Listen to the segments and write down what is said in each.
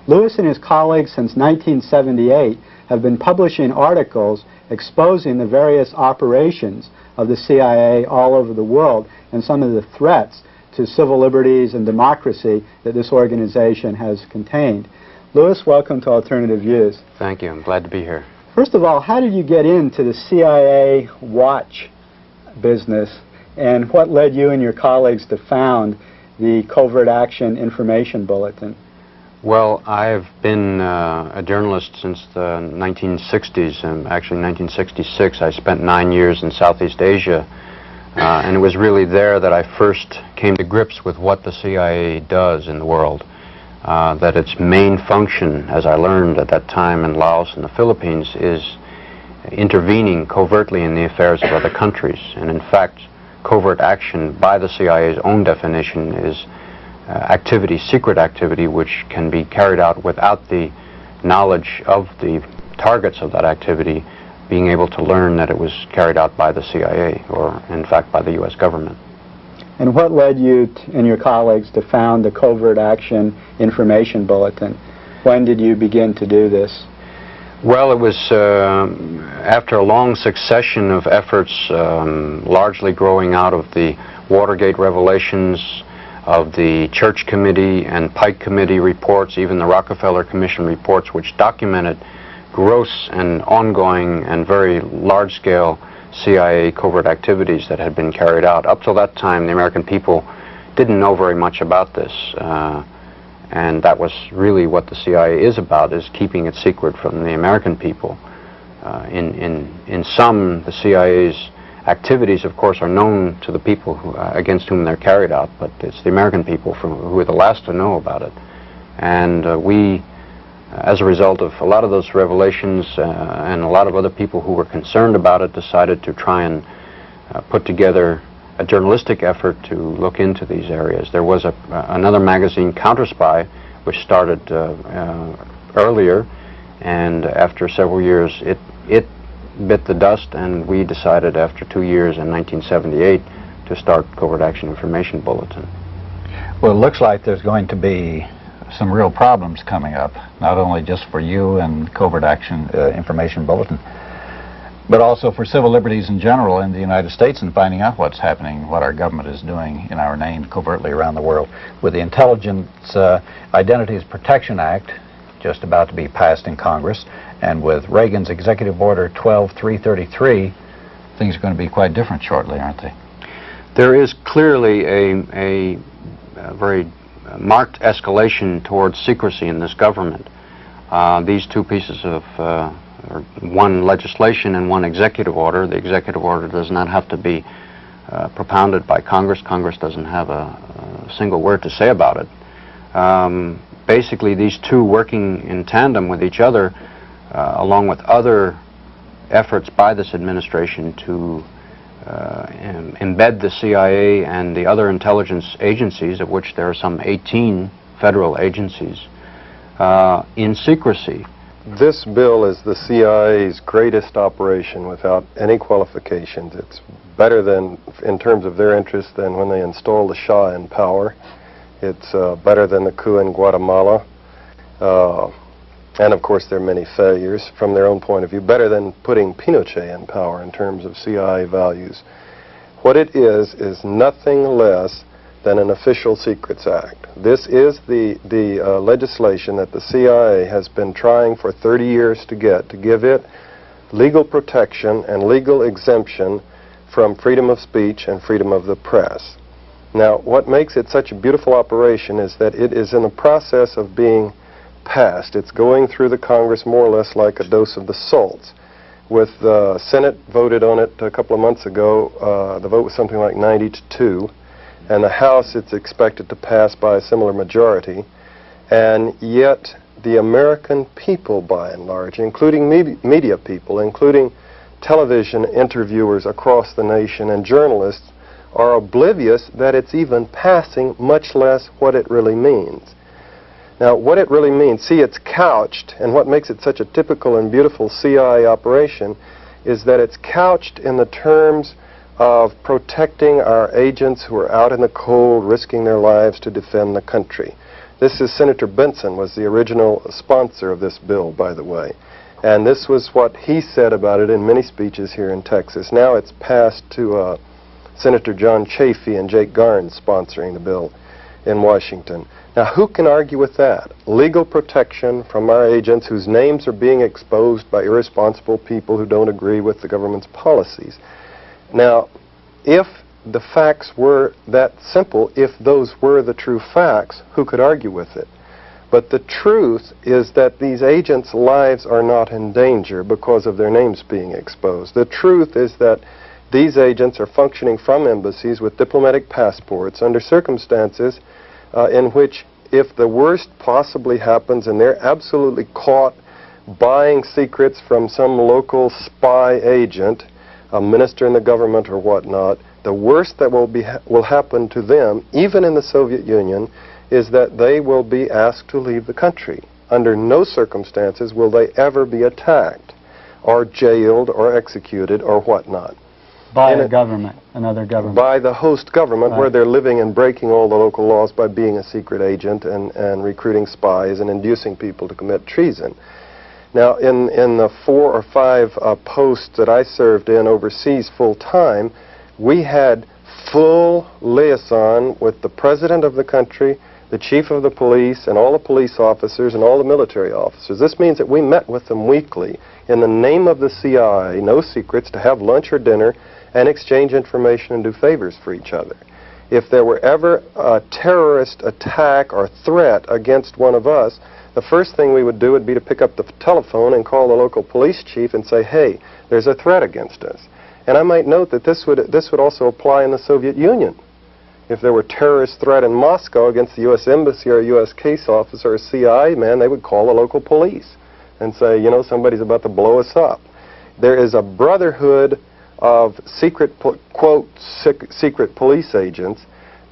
Lewis and his colleagues since 1978 have been publishing articles exposing the various operations of the CIA all over the world and some of the threats to civil liberties and democracy that this organization has contained. Lewis, welcome to Alternative Views. Thank you. I'm glad to be here. First of all, how did you get into the CIA watch business, and what led you and your colleagues to found the Covert Action Information Bulletin? Well, I've been a journalist since the 1960s, and actually 1966. I spent 9 years in Southeast Asia, and it was really there that I first came to grips with what the CIA does in the world. That its main function, as I learned at that time in Laos and the Philippines, is intervening covertly in the affairs of other countries. And in fact, covert action by the CIA's own definition is activity, secret activity, which can be carried out without the knowledge of the targets of that activity being able to learn that it was carried out by the CIA, or in fact by the U.S. government. And what led you and your colleagues to found the Covert Action Information Bulletin? When did you begin to do this? Well, it was after a long succession of efforts, largely growing out of the Watergate revelations, of the Church Committee and Pike Committee reports, even the Rockefeller Commission reports, which documented gross and ongoing and very large-scale CIA covert activities that had been carried out. Up till that time, the American people didn't know very much about this, and that was really what the CIA is about, is keeping it secret from the American people. In sum, the CIA's activities, of course, are known to the people against whom they're carried out, but it's the American people who are the last to know about it. And we, as a result of a lot of those revelations and a lot of other people who were concerned about it, decided to try and put together a journalistic effort to look into these areas. There was another magazine, Counterspy, which started earlier, and after several years it bit the dust, and we decided after 2 years in 1978 to start Covert Action Information Bulletin. Well, it looks like there's going to be some real problems coming up, not only just for you and Covert Action Information Bulletin, but also for civil liberties in general in the United States and finding out what's happening, what our government is doing in our name covertly around the world. With the Intelligence Identities Protection Act just about to be passed in Congress, and with Reagan's Executive Order 12333, things are going to be quite different shortly, aren't they? There is clearly a very marked escalation towards secrecy in this government. These two pieces of one legislation and one executive order. The executive order does not have to be propounded by Congress. Congress doesn't have a single word to say about it. Basically, these two working in tandem with each other, along with other efforts by this administration to embed the CIA and the other intelligence agencies, of which there are some 18 federal agencies, in secrecy. This bill is the CIA's greatest operation without any qualifications. It's better than, in terms of their interest, than when they installed the Shah in power. It's better than the coup in Guatemala. And of course there are many failures from their own point of view. Better than putting Pinochet in power in terms of CIA values. What it is nothing less than an Official Secrets Act. This is the legislation that the CIA has been trying for 30 years to get, to give it legal protection and legal exemption from freedom of speech and freedom of the press. Now, what makes it such a beautiful operation is that it is in the process of being passed. It's going through the Congress more or less like a dose of the salts. With the Senate voted on it a couple of months ago, the vote was something like 90-2, and the House it's expected to pass by a similar majority, and yet the American people by and large, including media people, including television interviewers across the nation and journalists, are oblivious that it's even passing, much less what it really means. Now, what it really means, see, it's couched, and what makes it such a typical and beautiful CIA operation is that it's couched in the terms of protecting our agents who are out in the cold, risking their lives to defend the country. This is Senator Benson was the original sponsor of this bill, by the way. And this was what he said about it in many speeches here in Texas. Now it's passed to Senator John Chafee and Jake Garnes sponsoring the bill in Washington. Now, who can argue with that? Legal protection from our agents whose names are being exposed by irresponsible people who don't agree with the government's policies. Now, if the facts were that simple, if those were the true facts, who could argue with it? But the truth is that these agents' lives are not in danger because of their names being exposed. The truth is that these agents are functioning from embassies with diplomatic passports under circumstances in which, if the worst possibly happens and they're absolutely caught buying secrets from some local spy agent, a minister in the government or whatnot, the worst that will happen to them, even in the Soviet Union, is that they will be asked to leave the country. Under no circumstances will they ever be attacked or jailed or executed or whatnot. By a government, another government. By the host government, right, where they're living and breaking all the local laws by being a secret agent and recruiting spies and inducing people to commit treason. Now, in the 4 or 5 posts that I served in overseas full-time, we had full liaison with the president of the country, the chief of the police, and all the police officers and all the military officers. This means that we met with them weekly in the name of the CIA, no secrets, to have lunch or dinner and exchange information and do favors for each other. If there were ever a terrorist attack or threat against one of us, the first thing we would do would be to pick up the telephone and call the local police chief and say, hey, there's a threat against us. And I might note that this would also apply in the Soviet Union. If there were a terrorist threat in Moscow against the U.S. Embassy or a U.S. case officer or a CIA man, they would call the local police and say, you know, somebody's about to blow us up. There is a brotherhood of secret, quote, secret police agents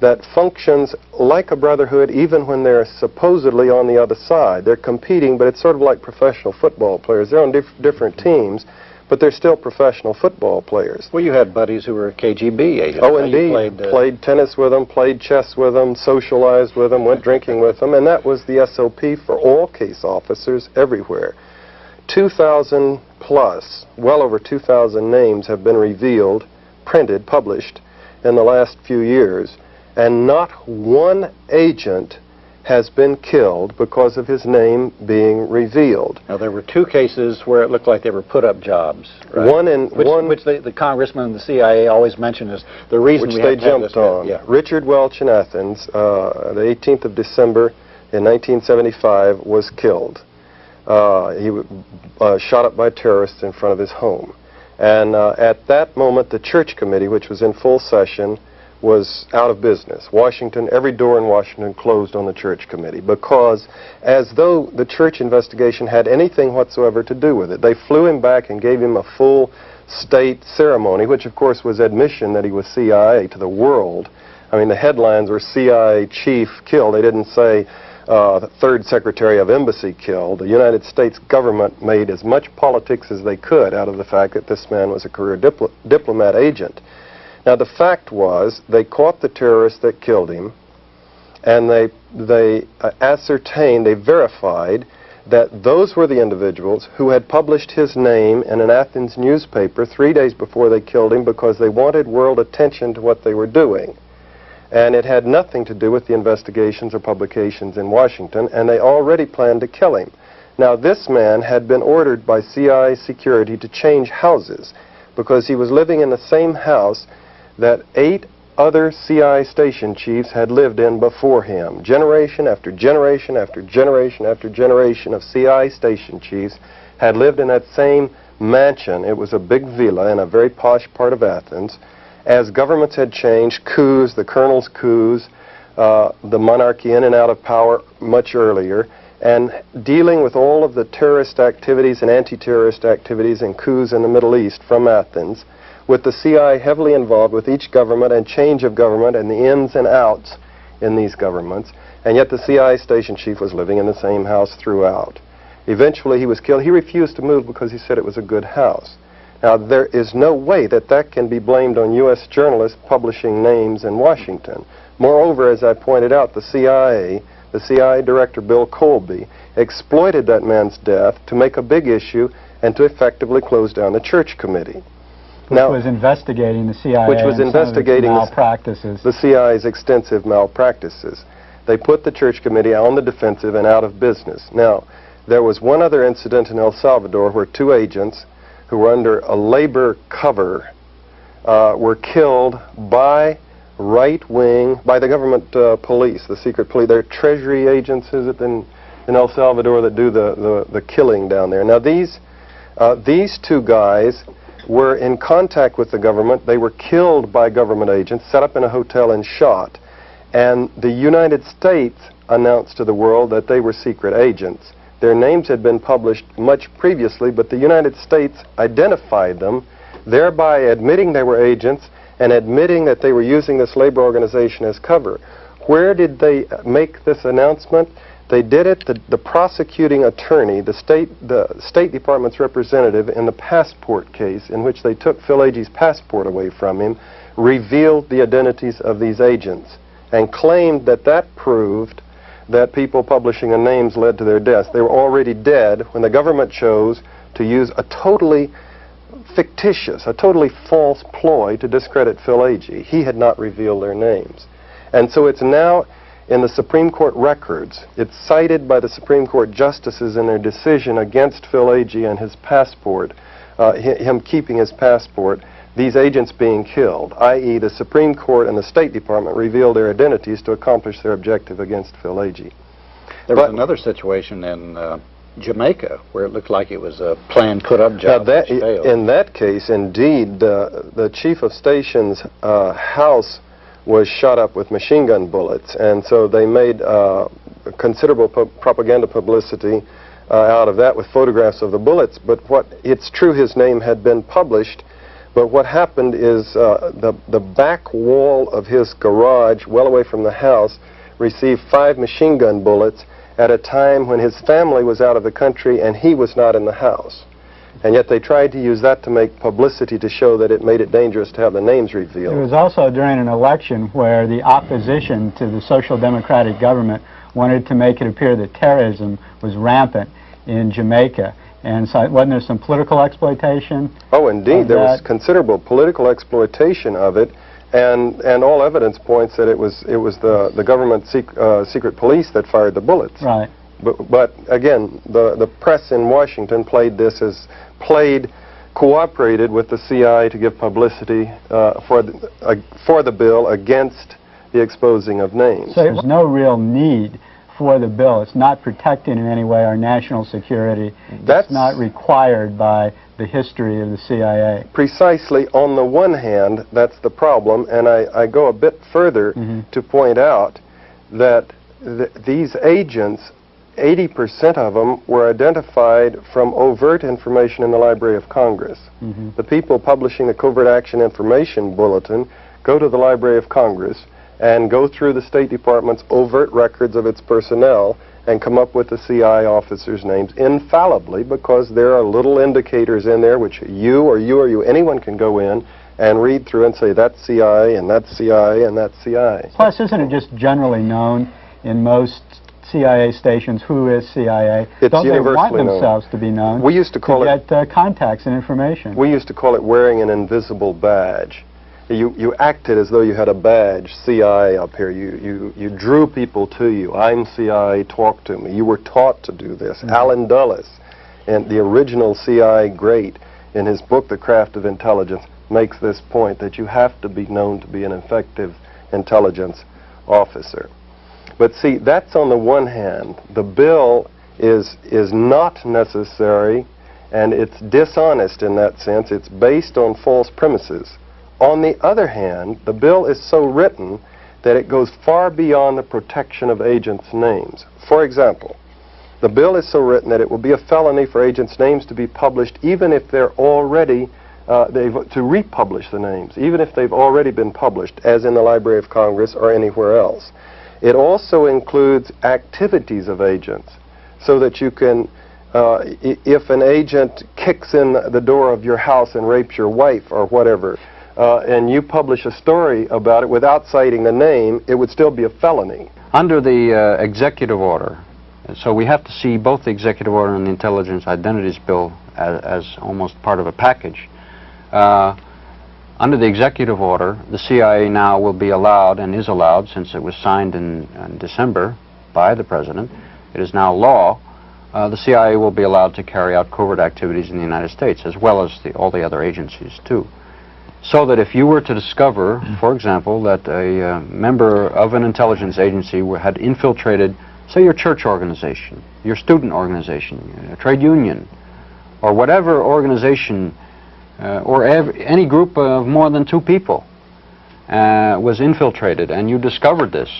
that functions like a brotherhood even when they're supposedly on the other side. They're competing, but it's sort of like professional football players. They're on different teams, but they're still professional football players. Well, you had buddies who were KGB agents. Oh, indeed. Played tennis with them, played chess with them, socialized with them, went drinking with them, and that was the SOP for all case officers everywhere. 2,000 plus, well over 2,000 names have been revealed, printed, published in the last few years, and not one agent has been killed because of his name being revealed. Now, there were 2 cases where it looked like they were put-up jobs, right? Which the congressman and the CIA always mention as the reason which we they jumped on. Yeah. Richard Welch in Athens, the 18th of December in 1975, was killed. He was shot up by terrorists in front of his home. And at that moment, the church committee, which was in full session, was out of business. Washington, every door in Washington closed on the church committee because, as though the church investigation had anything whatsoever to do with it, they flew him back and gave him a full state ceremony, which of course was admission that he was CIA to the world. I mean, the headlines were CIA chief killed. They didn't say the 3rd Secretary of Embassy killed. The United States government made as much politics as they could out of the fact that this man was a career diplomat agent. Now, the fact was, they caught the terrorist that killed him, and they ascertained, they verified that those were the individuals who had published his name in an Athens newspaper 3 days before they killed him because they wanted world attention to what they were doing. And it had nothing to do with the investigations or publications in Washington, and they already planned to kill him. Now, this man had been ordered by CIA security to change houses because he was living in the same house that 8 other CIA station chiefs had lived in before him. Generation after generation after generation after generation of CIA station chiefs had lived in that same mansion. It was a big villa in a very posh part of Athens. As governments had changed, coups, the colonels' coups, the monarchy in and out of power much earlier, and dealing with all of the terrorist activities and anti-terrorist activities and coups in the Middle East from Athens, with the CIA heavily involved with each government and change of government and the ins and outs in these governments, and yet the CIA station chief was living in the same house throughout. Eventually he was killed. He refused to move because he said it was a good house. Now, there is no way that that can be blamed on U.S. journalists publishing names in Washington. Moreover, as I pointed out, the CIA, the CIA director Bill Colby, exploited that man's death to make a big issue and to effectively close down the Church Committee. Which was investigating the CIA which was investigating malpractices. The CIA's extensive malpractices. They put the Church Committee on the defensive and out of business. Now, there was one other incident in El Salvador where two agents who were under a labor cover were killed by by the government police, the secret police. They're treasury agents, is it, in El Salvador that do the killing down there. Now, these two guys were in contact with the government. They were killed by government agents, set up in a hotel and shot. And the United States announced to the world that they were secret agents. Their names had been published much previously, but the United States identified them, thereby admitting they were agents and admitting that they were using this labor organization as cover. Where did they make this announcement? They did it, the prosecuting attorney, the State Department's representative in the passport case in which they took Phil Agee's passport away from him, revealed the identities of these agents and claimed that that proved that people publishing the names led to their deaths. They were already dead when the government chose to use a totally fictitious, a totally false ploy to discredit Phil Agee. He had not revealed their names. And so it's now in the Supreme Court records. It's cited by the Supreme Court justices in their decision against Phil Agee and his passport, him keeping his passport, these agents being killed, i.e. the Supreme Court and the State Department revealed their identities to accomplish their objective against Phil Agee. There was another situation in Jamaica where it looked like it was a plan-put-up job which failed. In that case, indeed, the chief of station's house was shot up with machine gun bullets, and so they made considerable propaganda publicity out of that with photographs of the bullets. But it's true his name had been published, but what happened is the back wall of his garage, well away from the house, received 5 machine gun bullets at a time when his family was out of the country and he was not in the house. And yet they tried to use that to make publicity to show that it made it dangerous to have the names revealed. It was also during an election where the opposition to the social democratic government wanted to make it appear that terrorism was rampant in Jamaica. And so wasn't there some political exploitation? Oh, indeed. There was considerable political exploitation of it, and all evidence points that it was the government secret police that fired the bullets. Right. But again, the press in Washington cooperated with the CIA to give publicity for the bill against the exposing of names. So there's no real need for the bill. It's not protecting in any way our national security. It's not required by the history of the CIA. Precisely. On the one hand, that's the problem, and I go a bit further to point out that these agents, 80% of them were identified from overt information in the Library of Congress. The people publishing the Covert Action Information Bulletin go to the Library of Congress and go through the State Department's overt records of its personnel and come up with the CIA officers' names infallibly, because there are little indicators in there which anyone can go in and read through and say that's CIA and that's CIA and that's CIA. Plus, isn't it just generally known in most CIA stations who is CIA? Don't they want themselves to be known? We used to call it contacts and information. We used to call it wearing an invisible badge. You acted as though you had a badge, CIA up here. You drew people to you. I'm CIA, talk to me. You were taught to do this. Alan Dulles, and the original CIA great, in his book, The Craft of Intelligence, makes this point that you have to be known to be an effective intelligence officer. But see, that's on the one hand. The bill is not necessary, and it's dishonest in that sense. It's based on false premises. On the other hand, the bill is so written that it goes far beyond the protection of agents' names. For example, the bill is so written that it will be a felony for agents' names to be published even if they're already, to republish the names, even if they've already been published, as in the Library of Congress or anywhere else. It also includes activities of agents, so that you can, if an agent kicks in the door of your house and rapes your wife or whatever, and you publish a story about it without citing the name, it would still be a felony. Under the executive order, so we have to see both the executive order and the Intelligence Identities Bill as almost part of a package. Under the executive order, the CIA now will be allowed, and is allowed since it was signed in December by the President, it is now law, the CIA will be allowed to carry out covert activities in the United States, as well as all the other agencies too. So that if you were to discover, for example, that a member of an intelligence agency had infiltrated, say, your church organization, your student organization, a trade union, or whatever organization, or any group of more than 2 people was infiltrated, and you discovered this,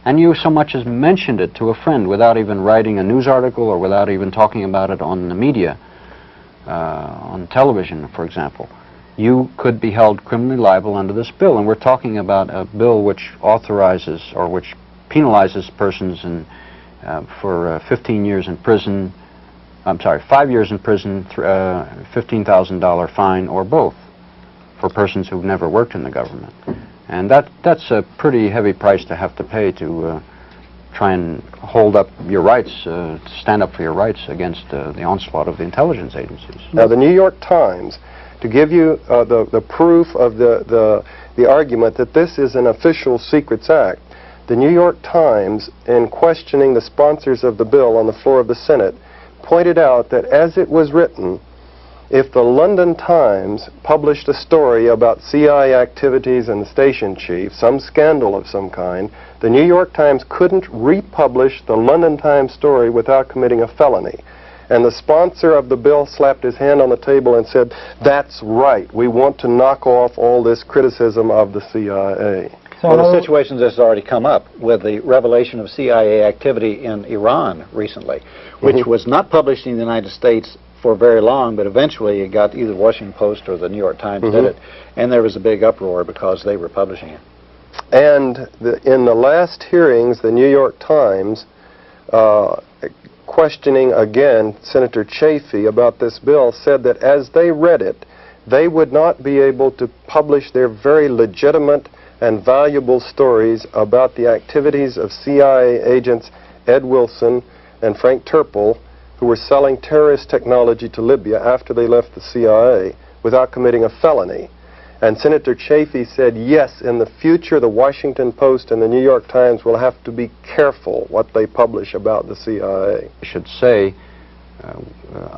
and you so much as mentioned it to a friend without even writing a news article or without even talking about it on the media, on television, for example, you could be held criminally liable under this bill. And we're talking about a bill which authorizes or which penalizes persons for 15 years in prison, 5 years in prison, $15,000 fine, or both, for persons who've never worked in the government. And that's a pretty heavy price to have to pay to try and hold up your rights, to stand up for your rights against the onslaught of the intelligence agencies. Now, the New York Times, to give you the proof of the argument that this is an official Secrets Act, the New York Times, in questioning the sponsors of the bill on the floor of the Senate, pointed out that as it was written, if the London Times published a story about CIA activities and the station chief, some scandal of some kind, the New York Times couldn't republish the London Times story without committing a felony. And the sponsor of the bill slapped his hand on the table and said, "That's right. We want to knock off all this criticism of the CIA." Well, the situations this has already come up with the revelation of CIA activity in Iran recently, which was not published in the United States for very long, but eventually it got either the Washington Post or the New York Times did it, and there was a big uproar because they were publishing it. And in the last hearings, the New York Times, questioning again Senator Chafee about this bill, said that as they read it, they would not be able to publish their very legitimate and valuable stories about the activities of CIA agents Ed Wilson and Frank Turple, who were selling terrorist technology to Libya after they left the CIA, without committing a felony. And Senator Chafee said, yes, in the future the Washington Post and the New York Times will have to be careful what they publish about the CIA. I should say,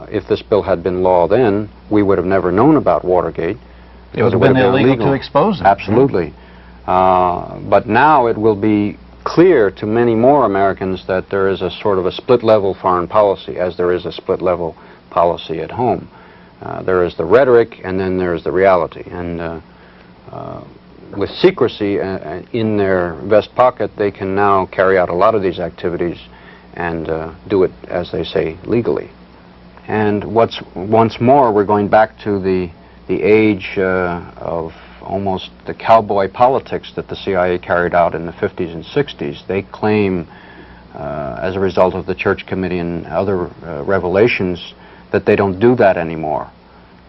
if this bill had been law then, we would have never known about Watergate. It would have been illegal to expose it. Absolutely. But now it will be clear to many more Americans that there is a sort of a split-level foreign policy, as there is a split-level policy at home. There is the rhetoric, and then there is the reality. And with secrecy in their vest pocket, they can now carry out a lot of these activities and do it, as they say, legally. And once more, we're going back to the age of almost the cowboy politics that the CIA carried out in the 50s and 60s. They claim, as a result of the Church Committee and other revelations, that they don't do that anymore.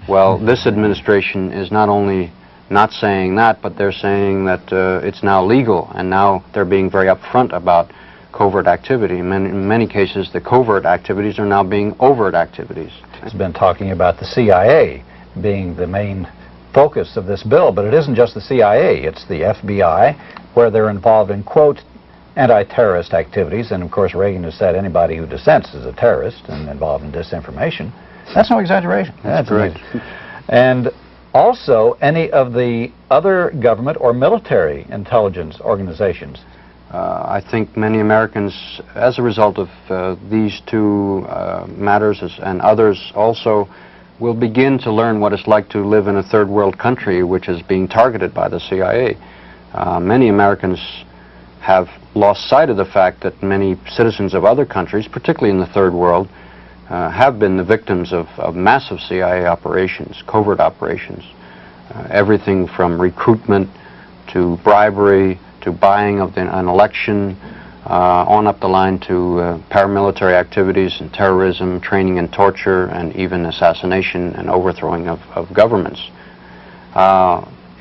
Well, this administration is not only not saying that, but they're saying that it's now legal, and now they're being very upfront about covert activity. In many cases, the covert activities are now being overt activities. It's been talking about the CIA being the main focus of this bill, but it isn't just the CIA, it's the FBI, where they're involved in, quote, anti-terrorist activities, and of course Reagan has said anybody who dissents is a terrorist and involved in disinformation. That's no exaggeration. That's correct. And also any of the other government or military intelligence organizations. I think many Americans, as a result of these two matters and others also, will begin to learn what it's like to live in a third world country which is being targeted by the CIA. Many Americans have lost sight of the fact that many citizens of other countries, particularly in the third world, have been the victims of massive CIA operations, covert operations. Everything from recruitment to bribery to buying of an election, on up the line to paramilitary activities and terrorism, training and torture, and even assassination and overthrowing of governments.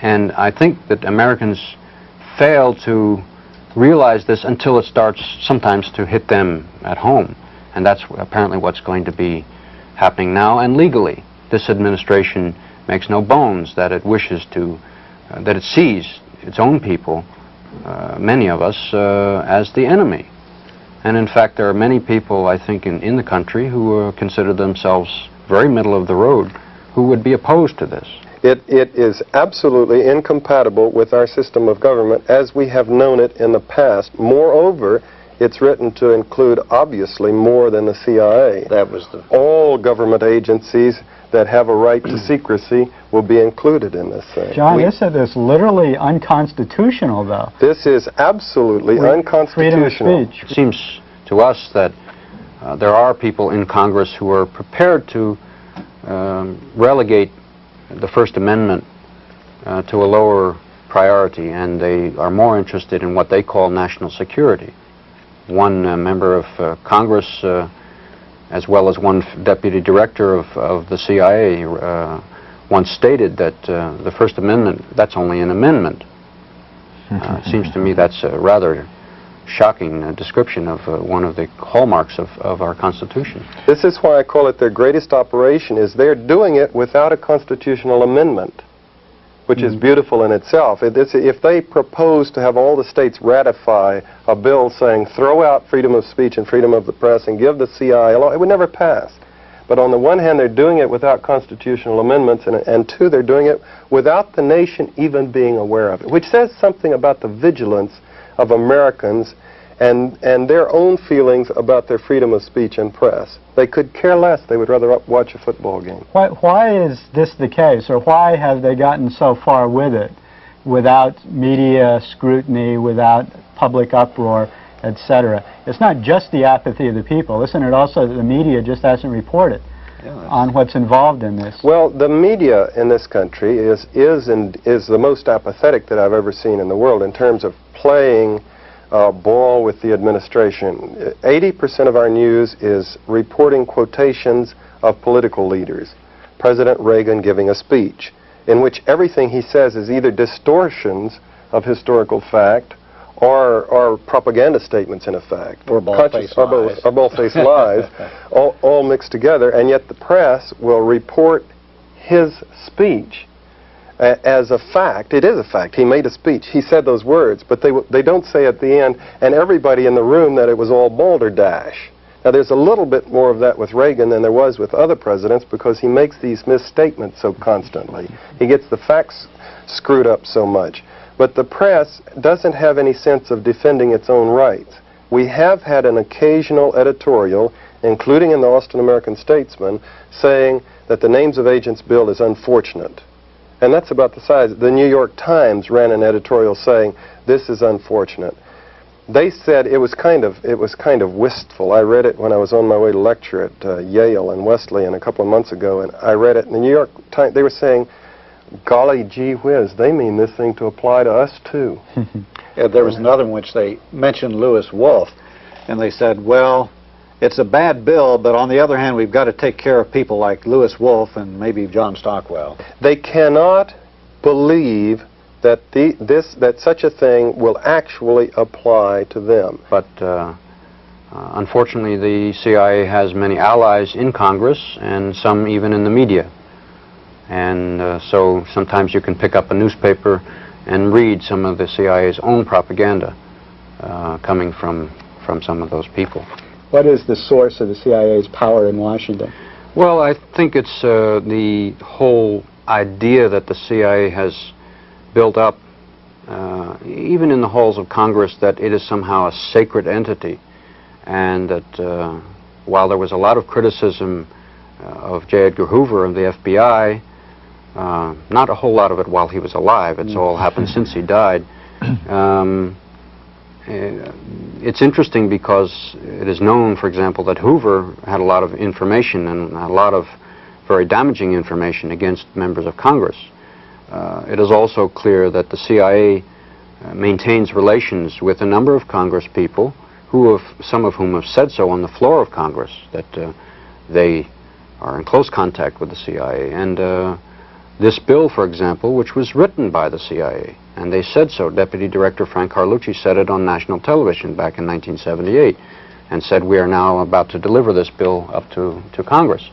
And I think that Americans fail to realize this until it starts sometimes to hit them at home. And that's apparently what's going to be happening now. And legally, this administration makes no bones that it wishes to, that it sees its own people, many of us, as the enemy. And in fact, there are many people, I think, in the country who consider themselves very middle of the road who would be opposed to this. It is absolutely incompatible with our system of government as we have known it in the past. Moreover, it's written to include, obviously, more than the CIA. That was the... All government agencies that have a right to secrecy will be included in this thing. John, this is literally unconstitutional, though. This is absolutely unconstitutional. Freedom of speech. It seems to us that there are people in Congress who are prepared to relegate the First Amendment to a lower priority, and they are more interested in what they call national security. One member of Congress, as well as one deputy director of the CIA, once stated that the First Amendment, that's only an amendment. It seems to me that's a rather shocking description of one of the hallmarks of our Constitution. This is why I call it their greatest operation, is they're doing it without a constitutional amendment, which is beautiful in itself. If they propose to have all the states ratify a bill saying throw out freedom of speech and freedom of the press and give the CIA a law, it would never pass. But on the one hand, they're doing it without constitutional amendments, and two, they're doing it without the nation even being aware of it, which says something about the vigilance of Americans and their own feelings about their freedom of speech and press. They could care less. They would rather watch a football game. Why is this the case, or why have they gotten so far with it without media scrutiny, without public uproar, etc.? It's not just the apathy of the people. Isn't it also that the media just hasn't reported on what's involved in this? Well, the media in this country is the most apathetic that I've ever seen in the world in terms of playing ball with the administration. 80% of our news is reporting quotations of political leaders. President Reagan giving a speech in which everything he says is either distortions of historical fact or propaganda statements, in effect. Or bald-faced lies. Or bald-faced lies, all mixed together, and yet the press will report his speech as a fact. It is a fact. He made a speech. He said those words, but they don't say at the end, and everybody in the room, that it was all balderdash. Now, there's a little bit more of that with Reagan than there was with other presidents because he makes these misstatements so constantly. He gets the facts screwed up so much. But the press doesn't have any sense of defending its own rights. We have had an occasional editorial, including in the Austin American-Statesman, saying that the Names of Agents bill is unfortunate. And that's about the size. The New York Times ran an editorial saying this is unfortunate. They said it was kind of wistful. I read it when I was on my way to lecture at Yale and Wesleyan a couple of months ago, and I read it in the New York Times. They were saying, golly gee whiz, they mean this thing to apply to us too. Yeah, there was another in which they mentioned Lewis Wolf, and they said, well, it's a bad bill, but on the other hand, we've got to take care of people like Lewis Wolf and maybe John Stockwell. They cannot believe that that such a thing will actually apply to them. But unfortunately, the CIA has many allies in Congress and some even in the media. And so sometimes you can pick up a newspaper and read some of the CIA's own propaganda coming from some of those people. What is the source of the CIA's power in Washington? Well, I think it's the whole idea that the CIA has built up, even in the halls of Congress, that it is somehow a sacred entity, and that while there was a lot of criticism of J. Edgar Hoover and the FBI, not a whole lot of it while he was alive, it's all happened since he died. It's interesting because it is known, for example, that Hoover had a lot of information and a lot of very damaging information against members of Congress. It is also clear that the CIA maintains relations with a number of Congress people, some of whom have said so on the floor of Congress, that they are in close contact with the CIA. And this bill, for example, which was written by the CIA, and they said so. Deputy Director Frank Carlucci said it on national television back in 1978 and said, we are now about to deliver this bill up to Congress.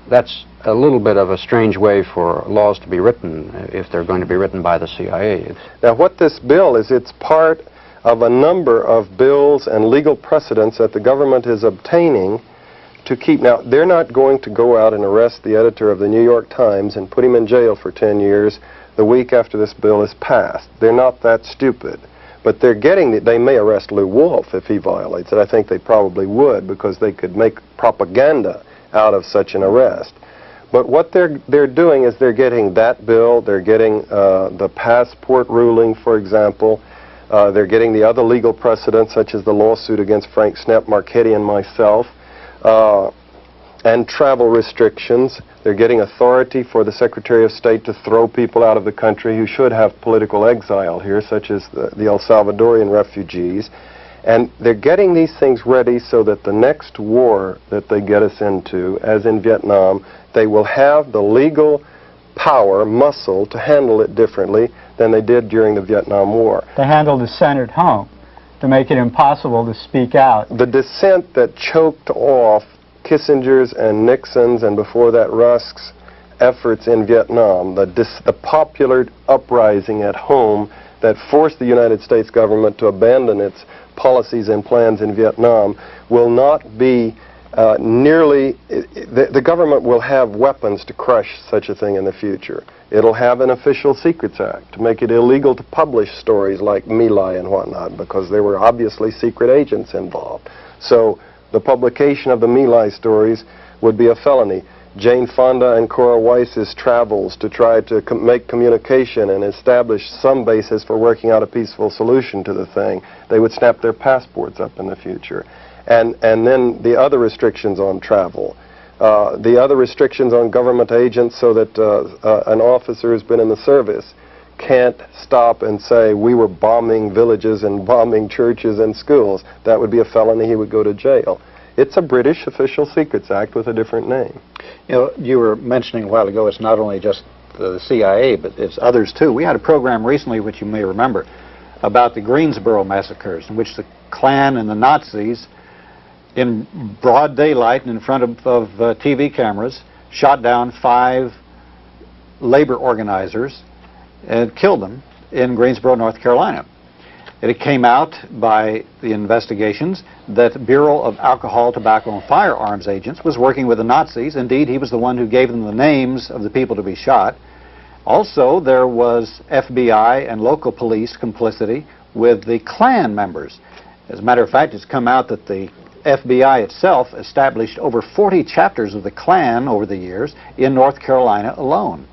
That's a little bit of a strange way for laws to be written if they're going to be written by the CIA. Now what this bill is, it's part of a number of bills and legal precedents that the government is obtaining to keep. Now, they're not going to go out and arrest the editor of the New York Times and put him in jail for 10 years the week after this bill is passed. They're not that stupid. But they're getting, they may arrest Lew Wolf if he violates it. I think they probably would, because they could make propaganda out of such an arrest. But what they're doing is they're getting that bill, they're getting the passport ruling, for example. They're getting the other legal precedents, such as the lawsuit against Frank Snepp, Marchetti, and myself, and travel restrictions. They're getting authority for the Secretary of State to throw people out of the country who should have political exile here, such as the El Salvadorian refugees. And they're getting these things ready so that the next war that they get us into, as in Vietnam, they will have the legal power, muscle, to handle it differently than they did during the Vietnam War. They handled the Senate home to make it impossible to speak out. The dissent that choked off Kissinger's and Nixon's, and before that Rusk's, efforts in Vietnam, the popular uprising at home that forced the United States government to abandon its policies and plans in Vietnam, will not be the government will have weapons to crush such a thing in the future. It'll have an Official Secrets Act to make it illegal to publish stories like My Lai and whatnot, because there were obviously secret agents involved. So the publication of the My Lai stories would be a felony. Jane Fonda and Cora Weiss's travels to try to make communication and establish some basis for working out a peaceful solution to the thing, they would snap their passports up in the future. And then the other restrictions on travel, the other restrictions on government agents, so that an officer who's been in the service can't stop and say, we were bombing villages and bombing churches and schools. That would be a felony. He would go to jail. It's a British Official Secrets Act with a different name. You know, you were mentioning a while ago, it's not only just the CIA, but it's others too. We had a program recently, which you may remember, about the Greensboro massacres, in which the Klan and the Nazis, in broad daylight and in front of TV cameras, shot down 5 labor organizers and killed them in Greensboro, North Carolina. It came out by the investigations that the Bureau of Alcohol, Tobacco, and Firearms agents was working with the Nazis. Indeed, he was the one who gave them the names of the people to be shot. Also, there was FBI and local police complicity with the Klan members. As a matter of fact, it's come out that the FBI itself established over 40 chapters of the Klan over the years in North Carolina alone.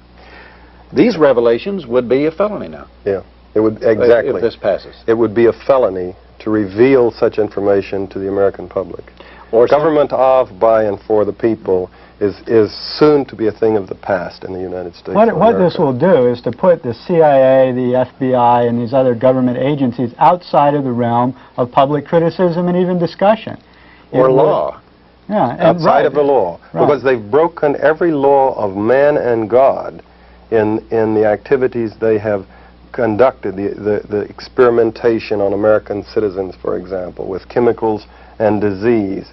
These revelations would be a felony now. Yeah, it would, exactly. If this passes. It would be a felony to reveal such information to the American public. Or government of, by, and for the people is soon to be a thing of the past in the United States. What this will do is to put the CIA, the FBI, and these other government agencies outside of the realm of public criticism and even discussion. Or law. Yeah, outside of the law. Right. Because they've broken every law of man and God in the activities they have conducted, the experimentation on American citizens, for example, with chemicals and disease.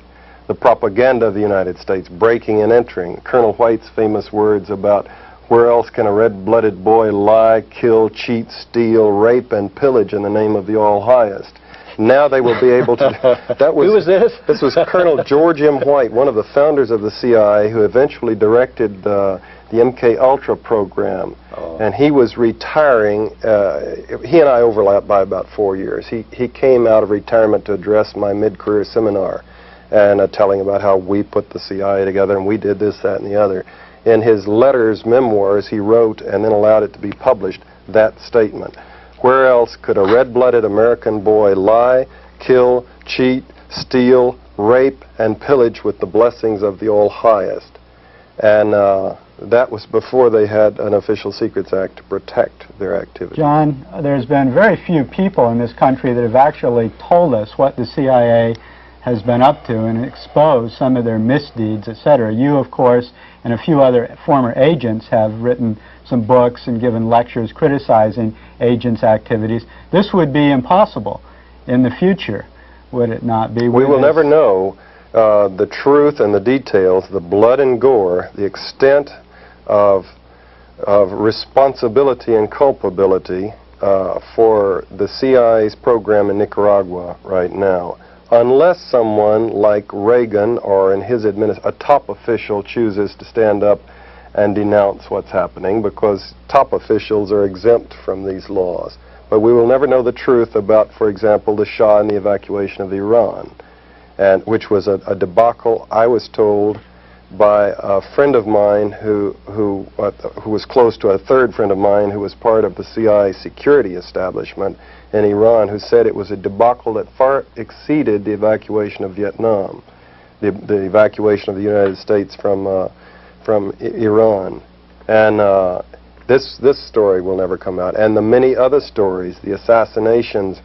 The propaganda of the United States, breaking and entering. Colonel White's famous words about where else can a red-blooded boy lie, kill, cheat, steal, rape, and pillage in the name of the All-Highest. Now they will be able to... Who was this? This was Colonel George M. White, one of the founders of the CIA, who eventually directed the MK Ultra program. Oh. And he was retiring. He and I overlapped by about 4 years. He came out of retirement to address my mid-career seminar, and telling about how we put the CIA together and we did this, that, and the other. In his letters, memoirs, he wrote and then allowed it to be published, that statement. Where else could a red-blooded American boy lie, kill, cheat, steal, rape, and pillage with the blessings of the All-Highest? And that was before they had an Official Secrets Act to protect their activities. John, there's been very few people in this country that have actually told us what the CIA has been up to and expose some of their misdeeds, etc. You, of course, and a few other former agents have written some books and given lectures criticizing agents' activities. This would be impossible in the future, would it not be? We will never know the truth and the details, the blood and gore, the extent of responsibility and culpability for the CIA's program in Nicaragua right now, unless someone like Reagan or in his a top official chooses to stand up and denounce what's happening, because top officials are exempt from these laws. But we will never know the truth about, for example, the Shah and the evacuation of Iran, and which was a debacle, I was told, by a friend of mine who was close to a third friend of mine who was part of the CIA security establishment in Iran, who said it was a debacle that far exceeded the evacuation of Vietnam, the evacuation of the United States from Iran. And this story will never come out. And the many other stories, the assassinations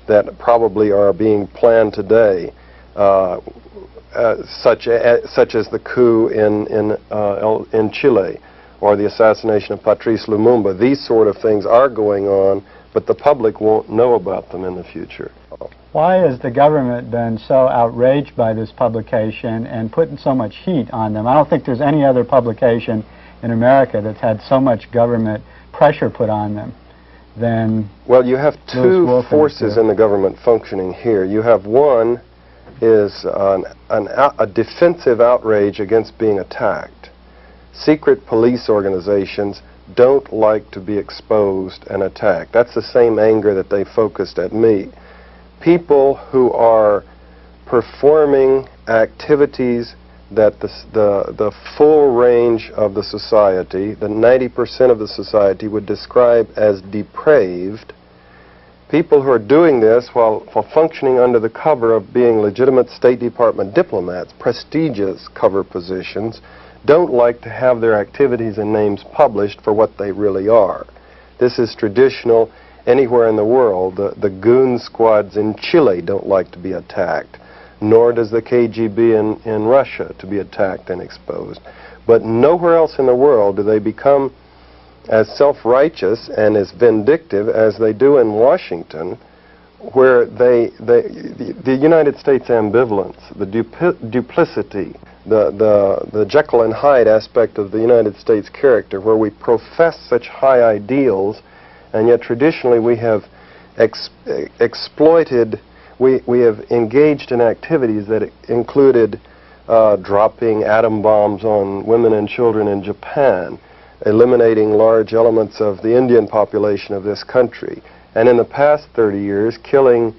that probably are being planned today, such as the coup in Chile, or the assassination of Patrice Lumumba. These sort of things are going on, but the public won't know about them in the future. Why has the government been so outraged by this publication and putting so much heat on them? I don't think there's any other publication in America that's had so much government pressure put on them than... Well, you have two forces in the government functioning here. You have one is a defensive outrage against being attacked. Secret police organizations don't like to be exposed and attacked. That's the same anger that they focused at me. People who are performing activities that the full range of the society, the 90% of the society would describe as depraved, people who are doing this while functioning under the cover of being legitimate State Department diplomats, prestigious cover positions, don't like to have their activities and names published for what they really are. This is traditional anywhere in the world. The goon squads in Chile don't like to be attacked, nor does the KGB in Russia to be attacked and exposed. But nowhere else in the world do they become as self-righteous and as vindictive as they do in Washington, where the United States ambivalence, the duplicity, the Jekyll and Hyde aspect of the United States character, where we profess such high ideals, and yet traditionally we have exploited, we have engaged in activities that included dropping atom bombs on women and children in Japan, eliminating large elements of the Indian population of this country, and in the past 30 years killing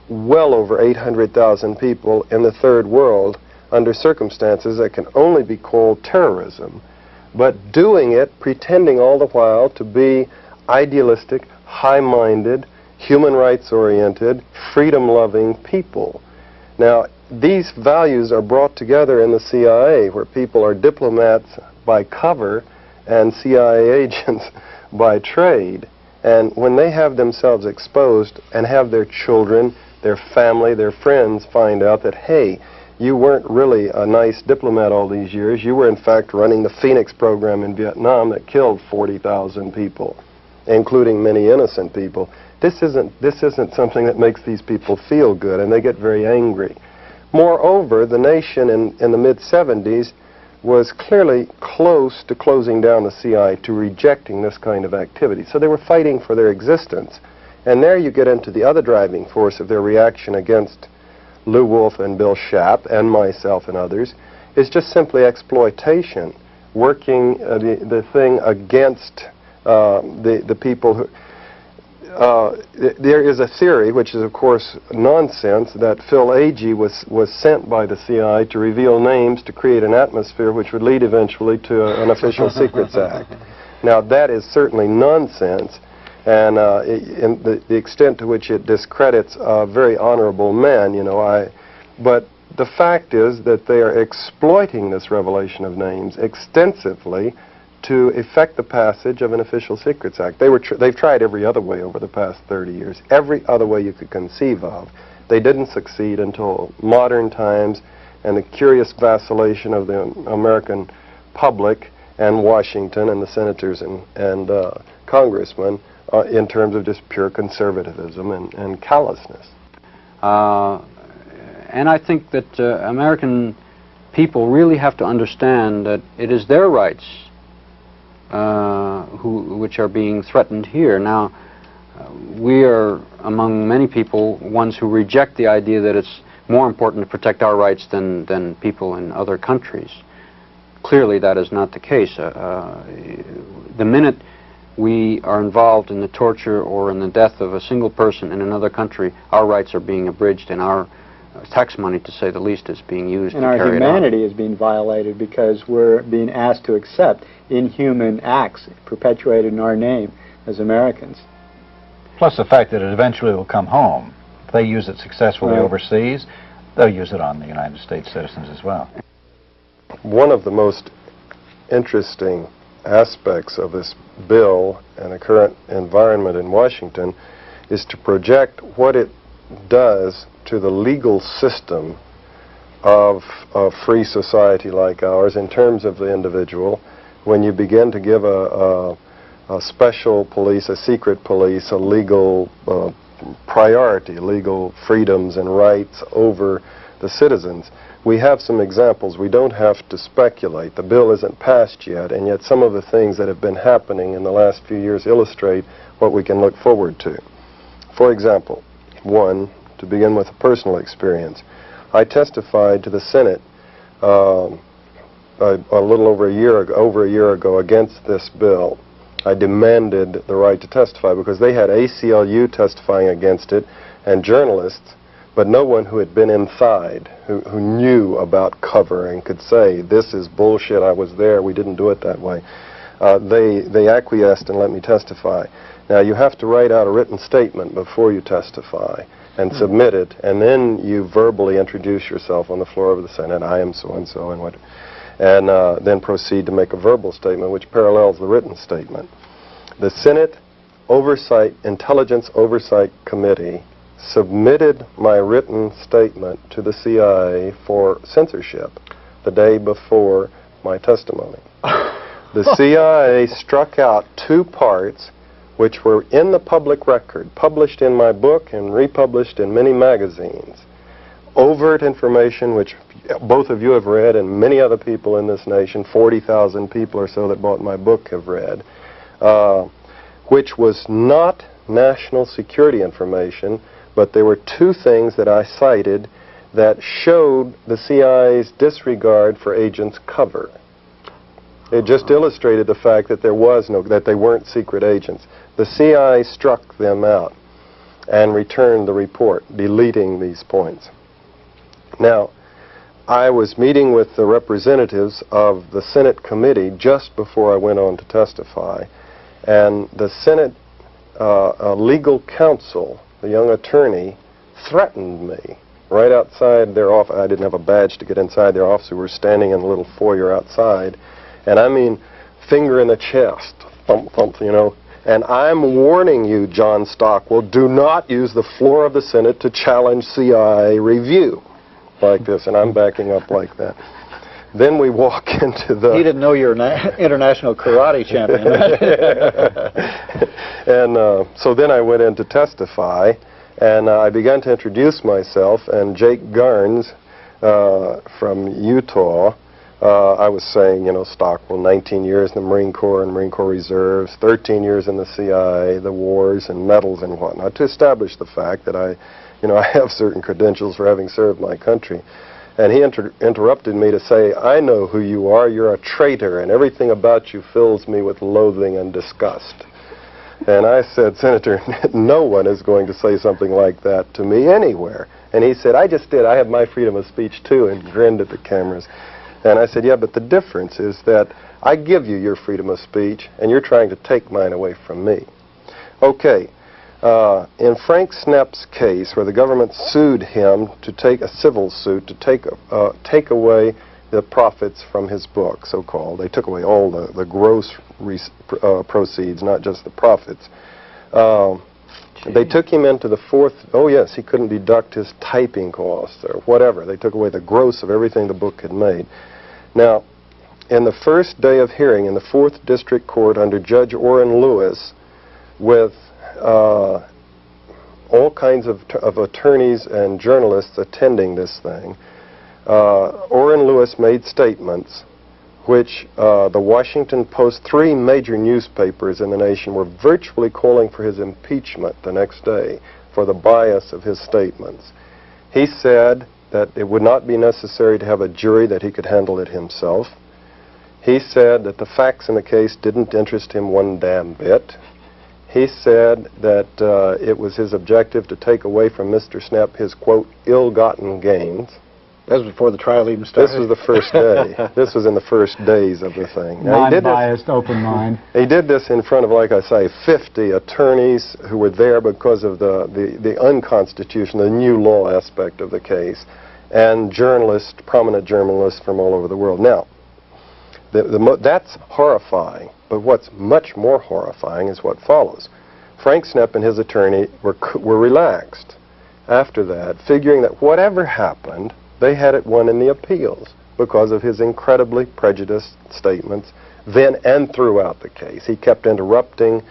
well over 800,000 people in the third world under circumstances that can only be called terrorism, but doing it pretending all the while to be idealistic, high-minded, human rights-oriented, freedom-loving people. Now, these values are brought together in the CIA, where people are diplomats by cover and CIA agents by trade. And when they have themselves exposed and have their children, their family, their friends find out that, hey, you weren't really a nice diplomat all these years, you were in fact running the Phoenix program in Vietnam that killed 40,000 people, including many innocent people. This isn't something that makes these people feel good, and they get very angry. Moreover, the nation in the mid-70s was clearly close to closing down the CIA, to rejecting this kind of activity. So they were fighting for their existence. And there you get into the other driving force of their reaction against Lew Wolf and Bill Schaap and myself and others, is just simply exploitation, working the thing against the people who... there is a theory, which is of course nonsense, that Phil Agee was sent by the CIA to reveal names to create an atmosphere which would lead eventually to an Official Secrets Act. Now that is certainly nonsense, and in the extent to which it discredits very honorable men, you know, but the fact is that they are exploiting this revelation of names extensively to effect the passage of an Official Secrets Act. They've tried every other way over the past 30 years, every other way you could conceive of, They didn't succeed until modern times and the curious vacillation of the American public and Washington and the senators and congressmen in terms of just pure conservatism and callousness. And I think that American people really have to understand that it is their rights which are being threatened here. Now, we are, among many people, ones who reject the idea that it's more important to protect our rights than people in other countries. Clearly, that is not the case. The minute we are involved in the torture or in the death of a single person in another country, our rights are being abridged, and our tax money, to say the least, is being used to carry it out. And our humanity is being violated because we're being asked to accept inhuman acts perpetuated in our name as Americans. Plus the fact that it eventually will come home. If they use it successfully overseas, they'll use it on the United States citizens as well. One of the most interesting aspects of this bill and the current environment in Washington is to project what it does to the legal system of a free society like ours in terms of the individual when you begin to give a special police, a secret police, a legal priority, legal freedoms and rights over the citizens. We have some examples. We don't have to speculate. The bill isn't passed yet, and yet some of the things that have been happening in the last few years illustrate what we can look forward to. For example, one, to begin with a personal experience. I testified to the Senate a little over a year ago against this bill. I demanded the right to testify because they had ACLU testifying against it and journalists, but no one who had been inside, who knew about Covert and could say, this is bullshit, I was there, we didn't do it that way. They acquiesced and let me testify. Now you have to write out a written statement before you testify and submit it, and then you verbally introduce yourself on the floor of the Senate, I am so-and-so, and what, and then proceed to make a verbal statement which parallels the written statement. The Senate Intelligence Oversight Committee submitted my written statement to the CIA for censorship the day before my testimony. The CIA struck out 2 parts which were in the public record, published in my book and republished in many magazines. Overt information which both of you have read and many other people in this nation, 40,000 people or so that bought my book have read, which was not national security information, but there were 2 things that I cited that showed the CIA's disregard for agents' cover. It just illustrated the fact that that they weren't secret agents. The CIA struck them out and returned the report, deleting these points. Now, I was meeting with the representatives of the Senate committee just before I went on to testify, and the Senate legal counsel, the young attorney, threatened me right outside their office. I didn't have a badge to get inside their office. We were standing in a little foyer outside, and I mean, finger in the chest, thump, thump, you know. And I'm warning you, John Stockwell, do not use the floor of the Senate to challenge CIA review like this. And I'm backing up like that. Then we walk into the... He didn't know you're an international karate champion. And so then I went in to testify, and I began to introduce myself, and Jake Garnes from Utah, I was saying, you know, Stockwell, 19 years in the Marine Corps and Marine Corps Reserves, 13 years in the CIA, the wars and medals and whatnot, to establish the fact that I have certain credentials for having served my country. And he interrupted me to say, I know who you are, you're a traitor, and everything about you fills me with loathing and disgust. And I said, Senator, no one is going to say something like that to me anywhere. And he said, I just did, I have my freedom of speech too, and grinned at the cameras. And I said, yeah, but the difference is that I give you your freedom of speech, and you're trying to take mine away from me. Okay, in Frank Snepp's case, where the government sued him to take a civil suit to take away the profits from his book, so-called. They took away all the gross proceeds, not just the profits. They took him into the fourth. Oh yes, he couldn't deduct his typing costs or whatever. They took away the gross of everything the book had made. Now, in the first day of hearing in the 4th District Court under Judge Orrin Lewis, with all kinds of attorneys and journalists attending this thing, Orrin Lewis made statements which the Washington Post, 3 major newspapers in the nation, were virtually calling for his impeachment the next day for the bias of his statements. He said that it would not be necessary to have a jury, that he could handle it himself. He said that the facts in the case didn't interest him one damn bit. He said that it was his objective to take away from Mr. Snap his, quote, ill-gotten gains. That was before the trial even started. This was the first day. This was in the first days of the thing. Non-biased, open mind. He did this in front of, like I say, 50 attorneys who were there because of the unconstitutional, the new law aspect of the case, and journalists, prominent journalists from all over the world. Now, that's horrifying, but what's much more horrifying is what follows. Frank Snepp and his attorney were relaxed after that, figuring that whatever happened, they had it won in the appeals because of his incredibly prejudiced statements then and throughout the case. He kept interrupting